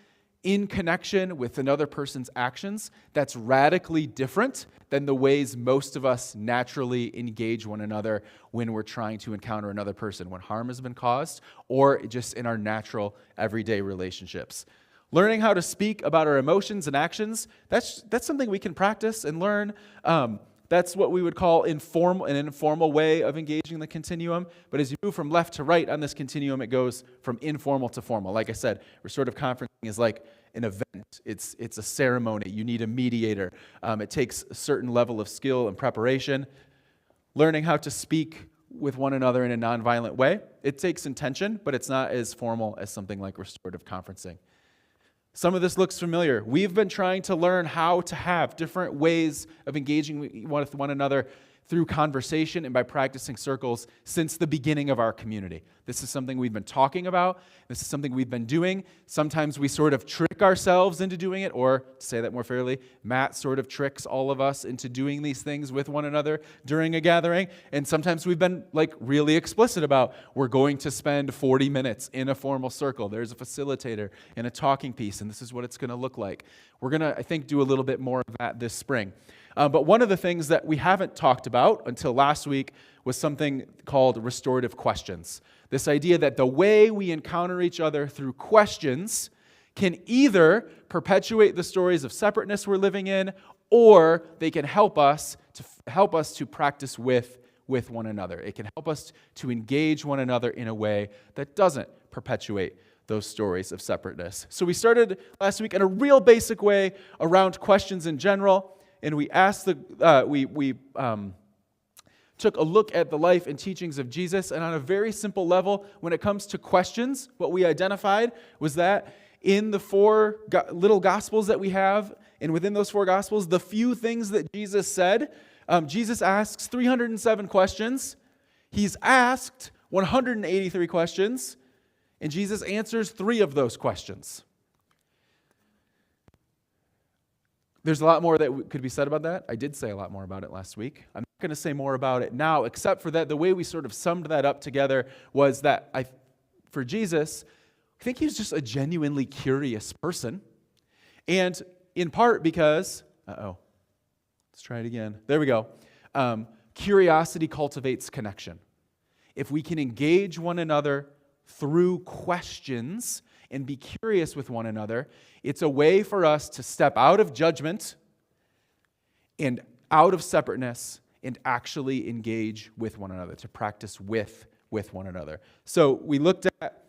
Speaker 1: in connection with another person's actions that's radically different than the ways most of us naturally engage one another when we're trying to encounter another person, when harm has been caused, or just in our natural everyday relationships. Learning how to speak about our emotions and actions, that's something we can practice and learn. That's what we would call an informal way of engaging the continuum. But as you move from left to right on this continuum, it goes from informal to formal. Like I said, restorative conferencing is like an event. It's a ceremony. You need a mediator. It takes a certain level of skill and preparation. Learning how to speak with one another in a nonviolent way, it takes intention, but it's not as formal as something like restorative conferencing. Some of this looks familiar. We've been trying to learn how to have different ways of engaging with one another through conversation and by practicing circles since the beginning of our community. This is something we've been talking about. This is something we've been doing. Sometimes we sort of trick ourselves into doing it, or to say that more fairly, Matt sort of tricks all of us into doing these things with one another during a gathering. And sometimes we've been really explicit about, we're going to spend 40 minutes in a formal circle. There's a facilitator and a talking piece, and this is what it's going to look like. We're going to, I think, do a little bit more of that this spring. But one of the things that we haven't talked about until last week was something called restorative questions. This idea that the way we encounter each other through questions can either perpetuate the stories of separateness we're living in, or they can help us to practice with one another. It can help us to engage one another in a way that doesn't perpetuate those stories of separateness. So we started last week in a real basic way around questions in general. And we asked took a look at the life and teachings of Jesus, and on a very simple level, when it comes to questions, what we identified was that in the four little Gospels that we have, and within those four Gospels, the few things that Jesus said, Jesus asks 307 questions. He's asked 183 questions, and Jesus answers 3 of those questions. There's a lot more that could be said about that. I did say a lot more about it last week. I'm not going to say more about it now, except for that the way we sort of summed that up together was that for Jesus, I think he was just a genuinely curious person. And in part because, let's try it again. There we go. Curiosity cultivates connection. If we can engage one another through questions and be curious with one another, it's a way for us to step out of judgment and out of separateness and actually engage with one another, to practice with one another. So we looked at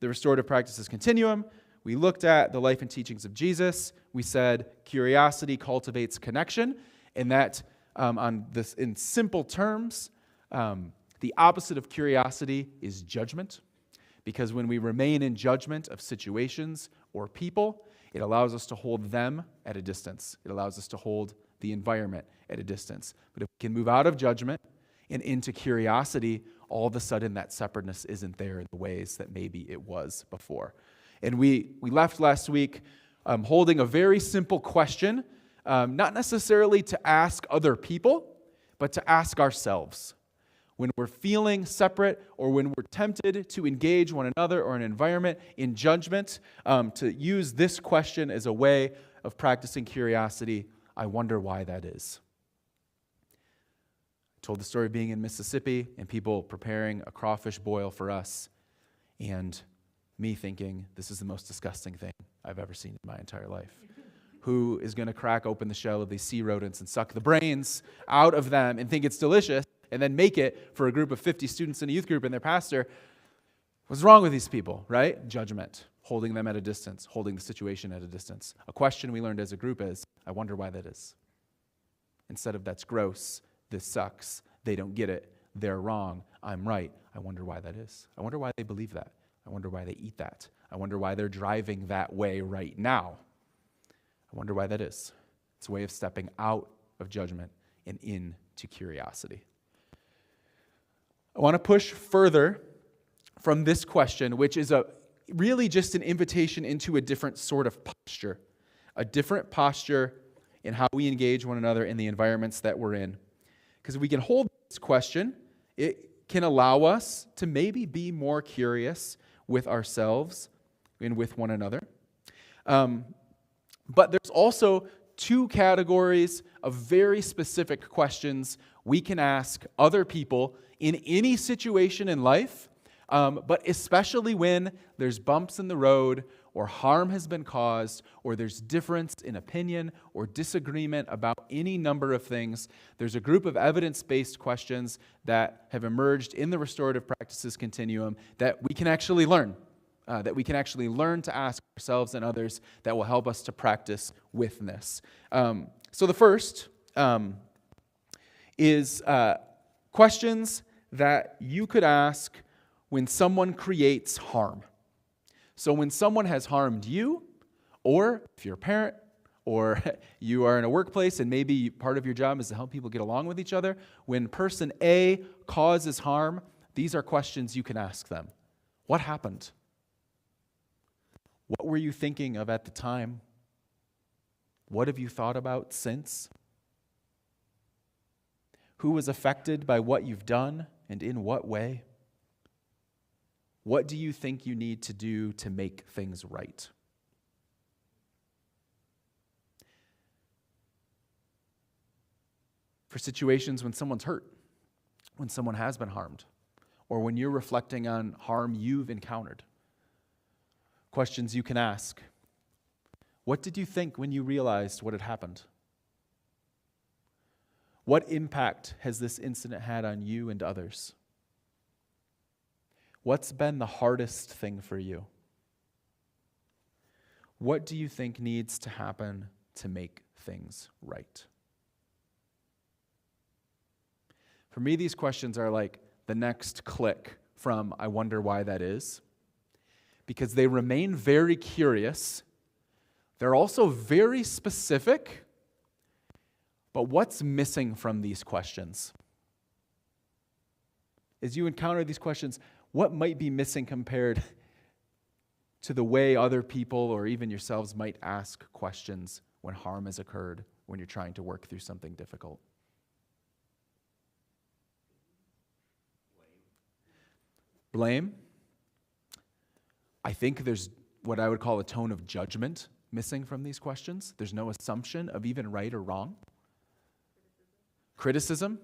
Speaker 1: the restorative practices continuum. We looked at the life and teachings of Jesus. We said curiosity cultivates connection, and that on this, in simple terms, the opposite of curiosity is judgment. Because when we remain in judgment of situations or people, it allows us to hold them at a distance. It allows us to hold the environment at a distance. But if we can move out of judgment and into curiosity, all of a sudden that separateness isn't there in the ways that maybe it was before. And we left last week holding a very simple question, not necessarily to ask other people, but to ask ourselves. When we're feeling separate or when we're tempted to engage one another or an environment in judgment, to use this question as a way of practicing curiosity, I wonder why that is. I told the story of being in Mississippi and people preparing a crawfish boil for us, and me thinking, this is the most disgusting thing I've ever seen in my entire life. Who is going to crack open the shell of these sea rodents and suck the brains out of them and think it's delicious, and then make it for a group of 50 students in a youth group and their pastor? What's wrong with these people, right? Judgment, holding them at a distance, holding the situation at a distance. A question we learned as a group is, I wonder why that is. Instead of that's gross, this sucks, they don't get it, they're wrong, I'm right. I wonder why that is. I wonder why they believe that. I wonder why they eat that. I wonder why they're driving that way right now. I wonder why that is. It's a way of stepping out of judgment and into curiosity. I want to push further from this question, which is really just an invitation into a different sort of posture, a different posture in how we engage one another in the environments that we're in. Because if we can hold this question, it can allow us to maybe be more curious with ourselves and with one another. But there's also two categories of very specific questions we can ask other people in any situation in life, but especially when there's bumps in the road or harm has been caused or there's difference in opinion or disagreement about any number of things. There's a group of evidence-based questions that have emerged in the restorative practices continuum that we can actually learn. To ask ourselves and others that will help us to practice witness. So the first is questions that you could ask when someone creates harm. So when someone has harmed you, or if you're a parent, or you are in a workplace and maybe part of your job is to help people get along with each other, when person A causes harm, these are questions you can ask them. What happened? What were you thinking of at the time? What have you thought about since? Who was affected by what you've done and in what way? What do you think you need to do to make things right? For situations when someone's hurt, when someone has been harmed, or when you're reflecting on harm you've encountered. Questions you can ask. What did you think when you realized what had happened? What impact has this incident had on you and others? What's been the hardest thing for you? What do you think needs to happen to make things right? For me, these questions are like the next click from I wonder why that is. Because they remain very curious. They're also very specific. But what's missing from these questions? As you encounter these questions, what might be missing compared to the way other people or even yourselves might ask questions when harm has occurred, when you're trying to work through something difficult? Blame. I think there's what I would call a tone of judgment missing from these questions. There's no assumption of even right or wrong. Criticism.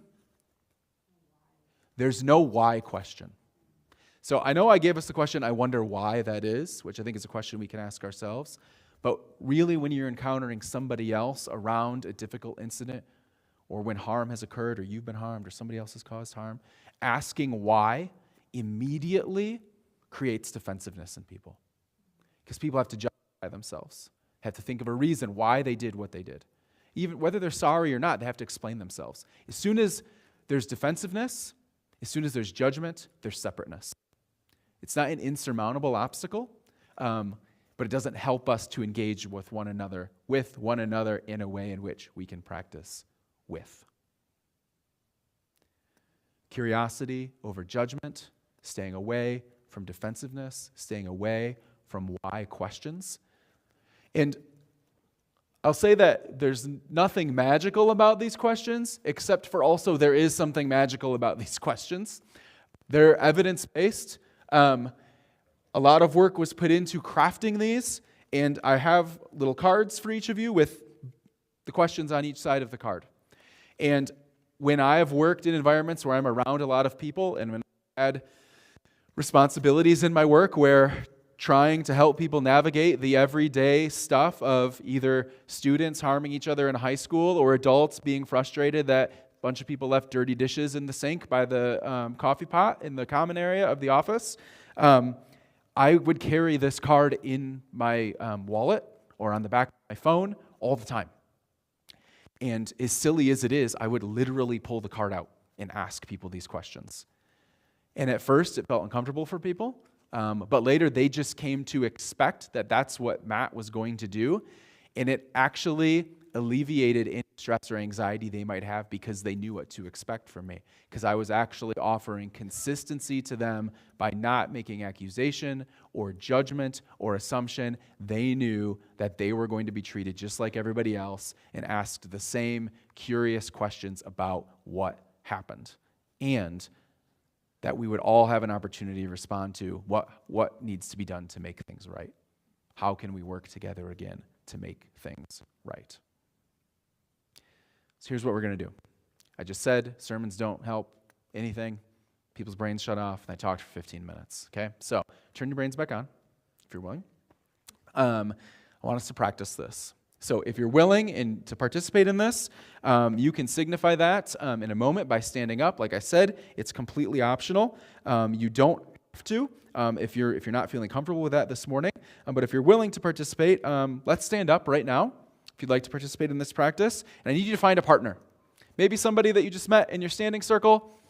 Speaker 1: There's no why question. So I know I gave us the question, I wonder why that is, which I think is a question we can ask ourselves. But really, when you're encountering somebody else around a difficult incident, or when harm has occurred, or you've been harmed, or somebody else has caused harm, asking why immediately creates defensiveness in people. Because people have to justify themselves, have to think of a reason why they did what they did. Even whether they're sorry or not, they have to explain themselves. As soon as there's defensiveness, as soon as there's judgment, there's separateness. It's not an insurmountable obstacle, but it doesn't help us to engage with one another in a way in which we can practice with. Curiosity over judgment, staying away from defensiveness, staying away from why questions. And I'll say that there's nothing magical about these questions, except for also there is something magical about these questions. They're evidence-based. A lot of work was put into crafting these, and I have little cards for each of you with the questions on each side of the card. And when I have worked in environments where I'm around a lot of people, and when I had responsibilities in my work where trying to help people navigate the everyday stuff of either students harming each other in high school or adults being frustrated that a bunch of people left dirty dishes in the sink by the coffee pot in the common area of the office, I would carry this card in my wallet or on the back of my phone all the time. And as silly as it is, I would literally pull the card out and ask people these questions. And at first, it felt uncomfortable for people. But later, they just came to expect that that's what Matt was going to do. And it actually alleviated any stress or anxiety they might have because they knew what to expect from me. Because I was actually offering consistency to them by not making accusation or judgment or assumption. They knew that they were going to be treated just like everybody else and asked the same curious questions about what happened. And that we would all have an opportunity to respond to what needs to be done to make things right. How can we work together again to make things right? So here's what we're going to do. I just said sermons don't help anything. People's brains shut off, and I talked for 15 minutes. Okay? So turn your brains back on, if you're willing. I want us to practice this. So if you're willing to participate in this, you can signify that in a moment by standing up. Like I said, it's completely optional. You don't have to if you're not feeling comfortable with that this morning. But if you're willing to participate, let's stand up right now if you'd like to participate in this practice. And I need you to find a partner. Maybe somebody that you just met in your standing circle.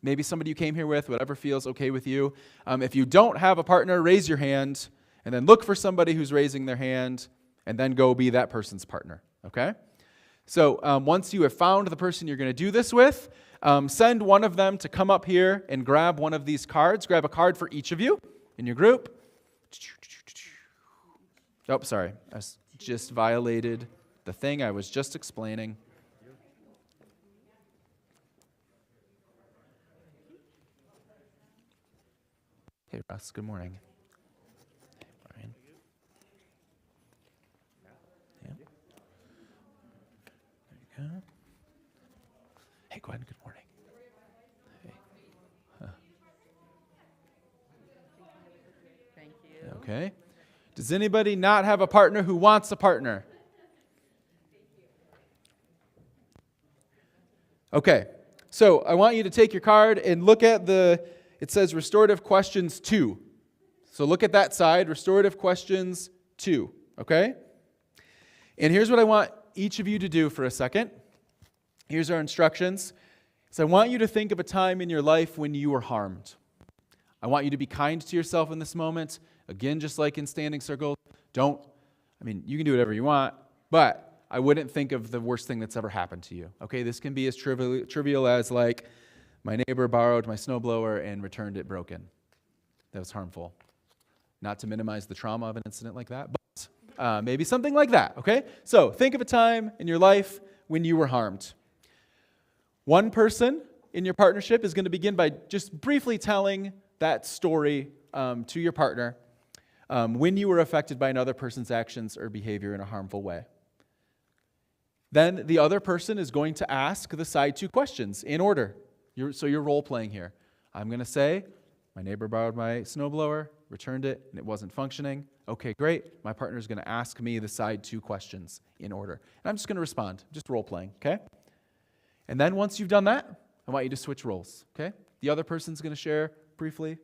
Speaker 1: Maybe somebody you came here with, whatever feels okay with you. If you don't have a partner, raise your hand. And then look for somebody who's raising their hand, and then go be that person's partner, okay? So once you have found the person you're going to do this with, send one of them to come up here and grab one of these cards. Grab a card for each of you in your group. Oh, sorry. I just violated the thing I was just explaining. Hey, Russ, good morning. Hey, Gwen, good morning. Hey.
Speaker 4: Thank you.
Speaker 1: Okay. Does anybody not have a partner who wants a partner? Okay. So I want you to take your card and look at it says Restorative Questions 2. So look at that side, Restorative Questions 2. Okay? And here's what I want each of you to do for a second. Here's our instructions. So I want you to think of a time in your life when you were harmed. I want you to be kind to yourself in this moment. Again, just like in standing circle, you can do whatever you want, but I wouldn't think of the worst thing that's ever happened to you. Okay, this can be as trivial as like, my neighbor borrowed my snowblower and returned it broken. That was harmful. Not to minimize the trauma of an incident like that, but Maybe something like that, okay? So think of a time in your life when you were harmed. One person in your partnership is going to begin by just briefly telling that story to your partner when you were affected by another person's actions or behavior in a harmful way. Then the other person is going to ask the side two questions in order. So you're role-playing here. I'm going to say, my neighbor borrowed my snowblower, returned it, and it wasn't functioning. Okay, great. My partner is going to ask me the side two questions in order. And I'm just going to respond, just role-playing, okay? And then once you've done that, I want you to switch roles, okay? The other person's going to share briefly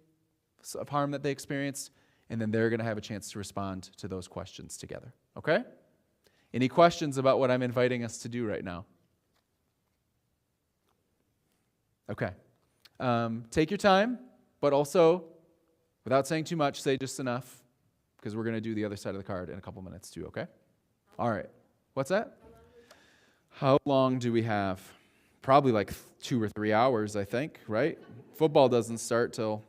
Speaker 1: of harm that they experienced, and then they're going to have a chance to respond to those questions together, okay? Any questions about what I'm inviting us to do right now? Okay. Take your time, but also, without saying too much, say just enough, because we're going to do the other side of the card in a couple minutes too, okay? All right. What's that? How long do we have? Probably like 2 or 3 hours, I think, right? Football doesn't start till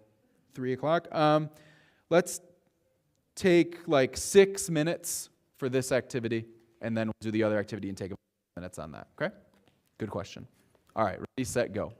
Speaker 1: 3 o'clock. Let's take like 6 minutes for this activity, and then we'll do the other activity and take 5 minutes on that, okay? Good question. All right, ready, set, go.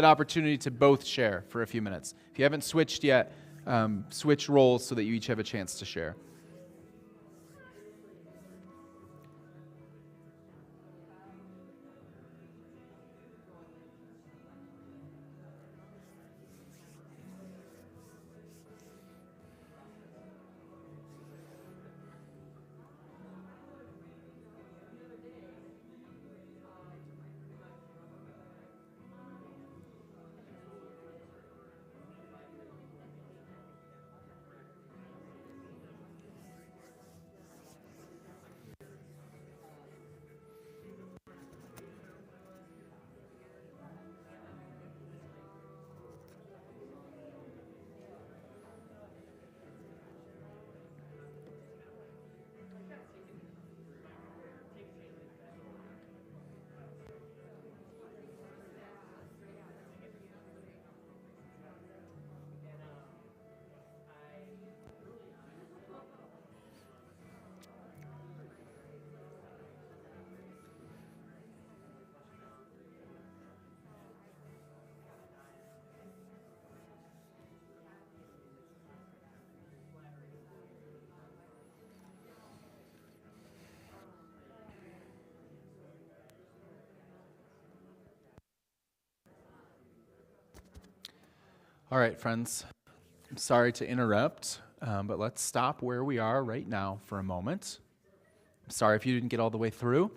Speaker 1: that opportunity to both share for a few minutes. If you haven't switched yet, switch roles so that you each have a chance to share. All right, friends. I'm sorry to interrupt, but let's stop where we are right now for a moment. I'm sorry if you didn't get all the way through.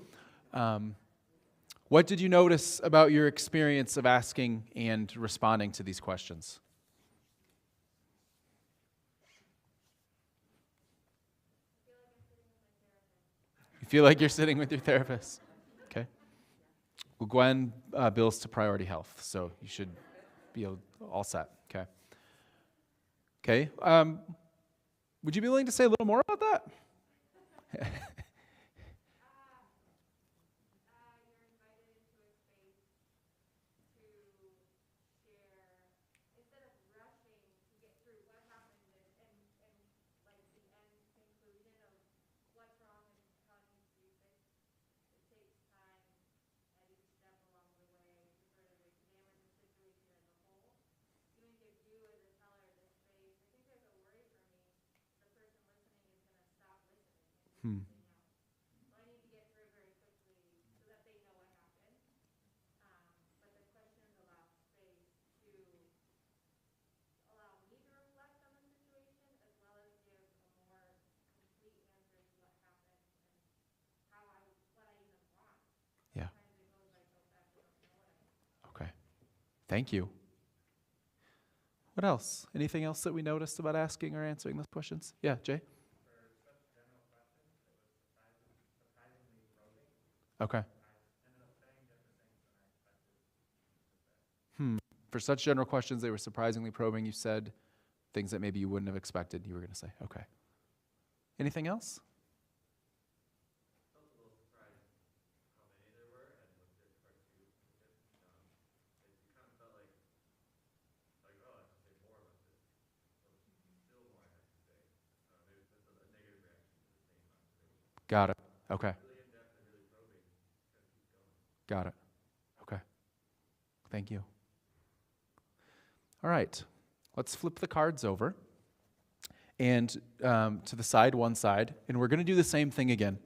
Speaker 1: What did you notice about your experience of asking and responding to these questions? You feel like you're sitting with your therapist? Okay. Well, Gwen bills to Priority Health, so you should be all set. Okay. Okay. Would you be willing to say a little more about that? Hmm. Yeah. Okay. Thank you. What else? Anything else that we noticed about asking or answering those questions? Yeah, Jay? Okay. For such general questions, they were surprisingly probing. You said things that maybe you wouldn't have expected you were going to say. Okay. Anything else? Got it. Okay. Got it. Okay. Thank you. All right. Let's flip the cards over and to the side, one side, and we're going to do the same thing again.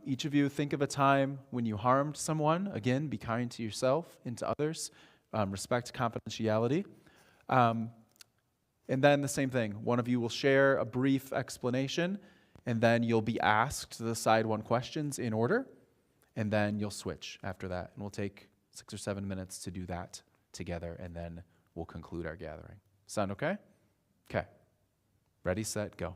Speaker 1: Each of you think of a time when you harmed someone. Again, be kind to yourself and to others. Respect confidentiality. And then the same thing. One of you will share a brief explanation, and then you'll be asked the side one questions in order, and then you'll switch after that. And we'll take 6 or 7 minutes to do that together, and then we'll conclude our gathering. Sound okay? Okay. Ready, set, go.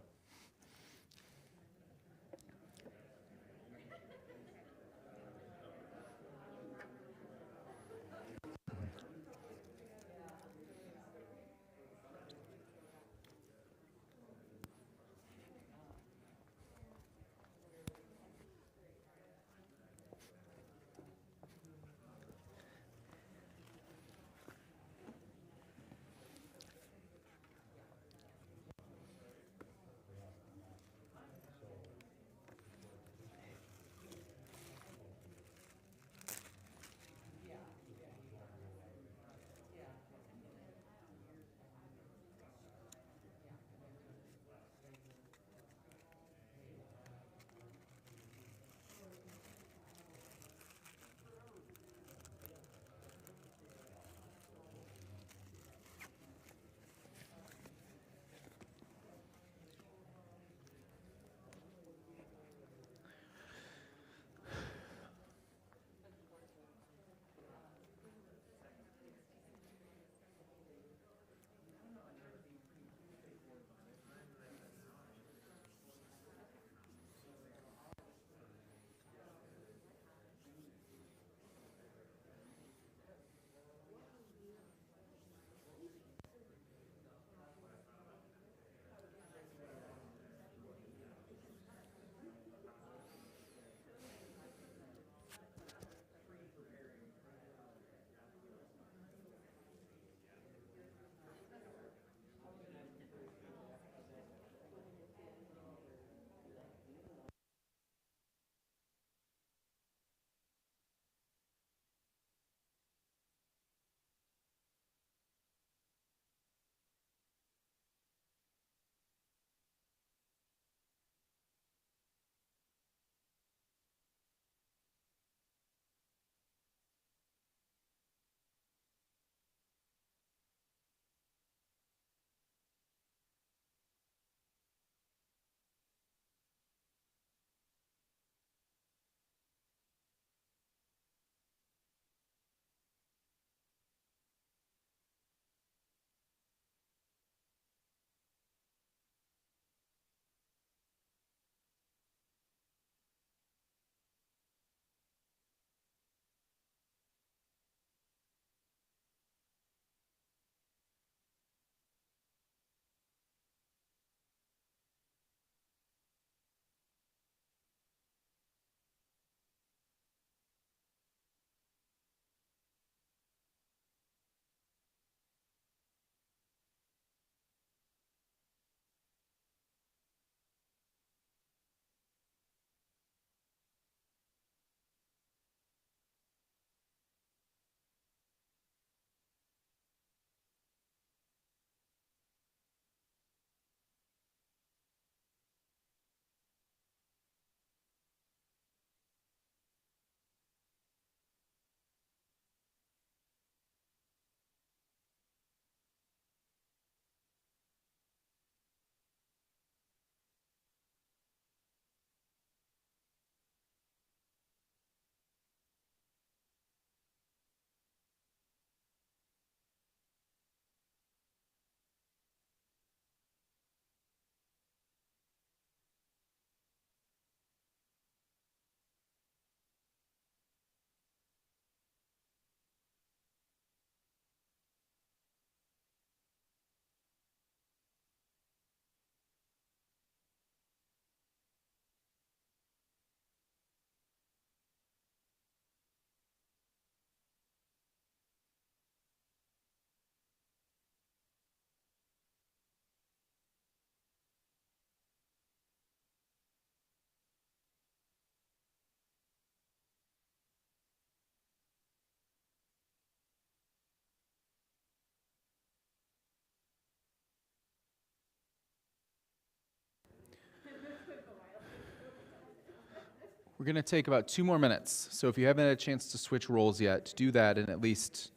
Speaker 1: going to take about 2 more minutes. So if you haven't had a chance to switch roles yet, do that and at least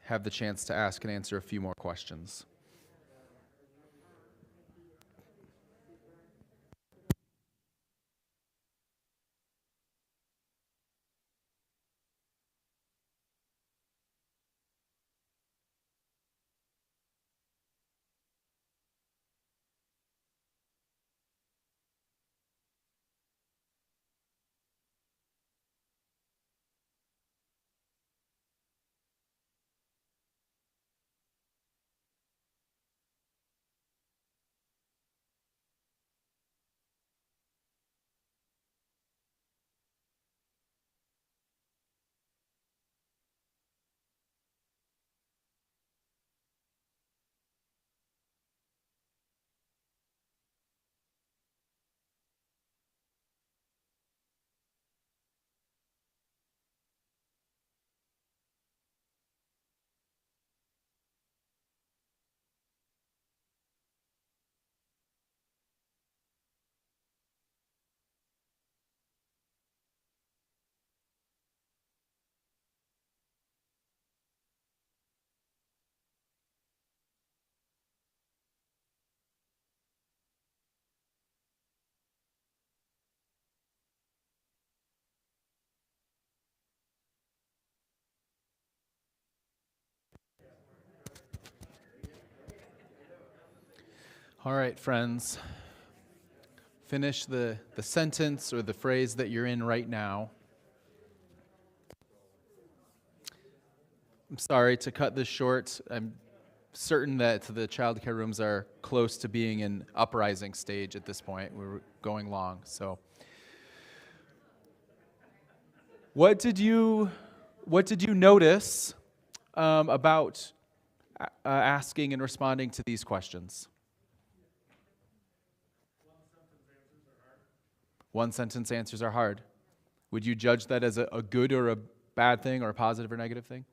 Speaker 1: have the chance to ask and answer a few more questions. All right, friends. Finish the sentence or the phrase that you're in right now. I'm sorry to cut this short. I'm certain that the childcare rooms are close to being in uprising stage at this point. We're going long. So, what did you notice about asking and responding to these questions? One-sentence answers are hard. Would you judge that as a good or a bad thing or a positive or negative thing?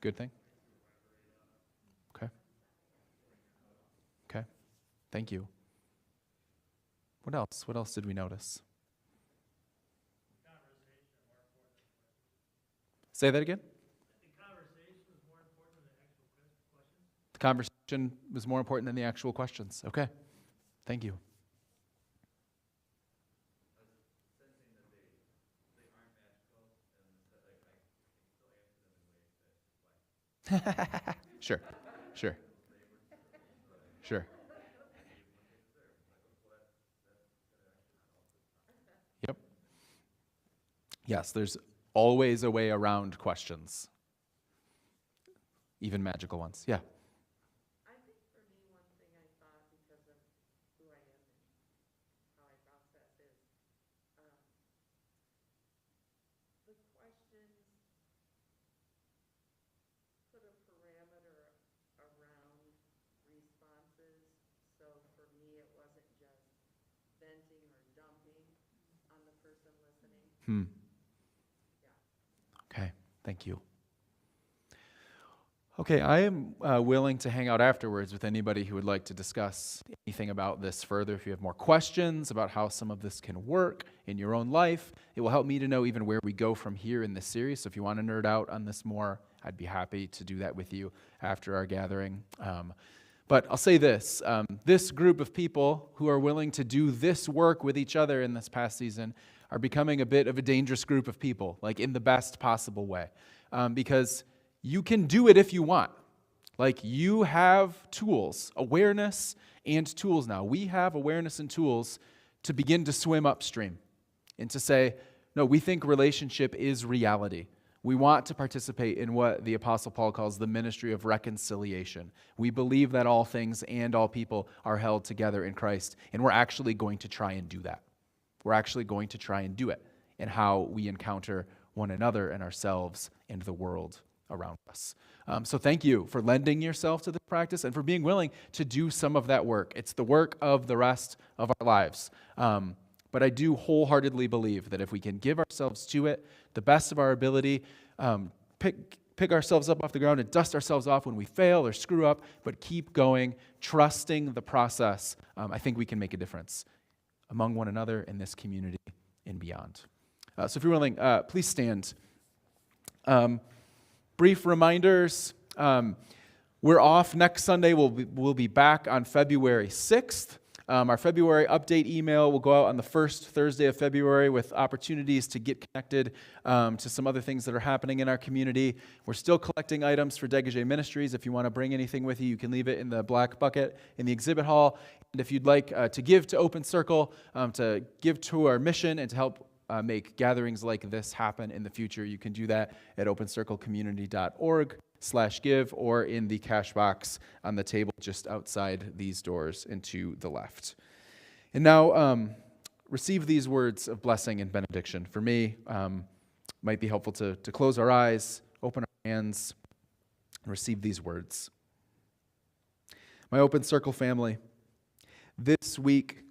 Speaker 1: Good thing? Okay. Okay. Thank you. What else? What else did we notice? Say that again? The conversation was more important than the actual questions. Okay. Thank you. Sure. Sure. Sure. Yep. Yes, there's always a way around questions, even magical ones. Yeah.
Speaker 4: I think for me, one thing I thought because of who I am and how I process is the questions put a parameter around responses. So for me, it wasn't just venting or dumping on the person listening.
Speaker 1: Okay. Thank you. Okay, I am willing to hang out afterwards with anybody who would like to discuss anything about this further. If you have more questions about how some of this can work in your own life, it will help me to know even where we go from here in this series. So if you want to nerd out on this more, I'd be happy to do that with you after our gathering. But I'll say this, this group of people who are willing to do this work with each other in this past season are becoming a bit of a dangerous group of people, like in the best possible way. Because you can do it if you want. Like you have tools, awareness and tools now. We have awareness and tools to begin to swim upstream and to say, no, we think relationship is reality. We want to participate in what the Apostle Paul calls the ministry of reconciliation. We believe that all things and all people are held together in Christ, and we're actually going to try and do that. We're actually going to try and do it in how we encounter one another and ourselves and the world around us. So thank you for lending yourself to this practice and for being willing to do some of that work. It's the work of the rest of our lives. But I do wholeheartedly believe that if we can give ourselves to it, the best of our ability, pick ourselves up off the ground and dust ourselves off when we fail or screw up, but keep going, trusting the process, I think we can make a difference among one another in this community and beyond. So if you're willing, please stand. Brief reminders. We're off next Sunday. We'll be back on February 6th. Our February update email will go out on the first Thursday of February with opportunities to get connected to some other things that are happening in our community. We're still collecting items for Dégagé Ministries. If you want to bring anything with you, you can leave it in the black bucket in the exhibit hall. And if you'd like to give to Open Circle, to give to our mission and to help make gatherings like this happen in the future, you can do that at opencirclecommunity.org/give or in the cash box on the table just outside these doors and to the left. And now receive these words of blessing and benediction. For me, might be helpful to close our eyes, open our hands, and receive these words. My Open Circle family, this week,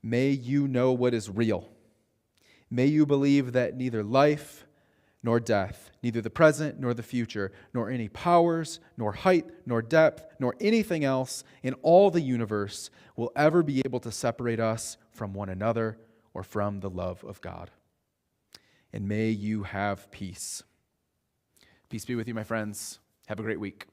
Speaker 1: may you know what is real. May you believe that neither life nor death, neither the present nor the future, nor any powers, nor height, nor depth, nor anything else in all the universe will ever be able to separate us from one another or from the love of God. And may you have peace. Peace be with you, my friends. Have a great week.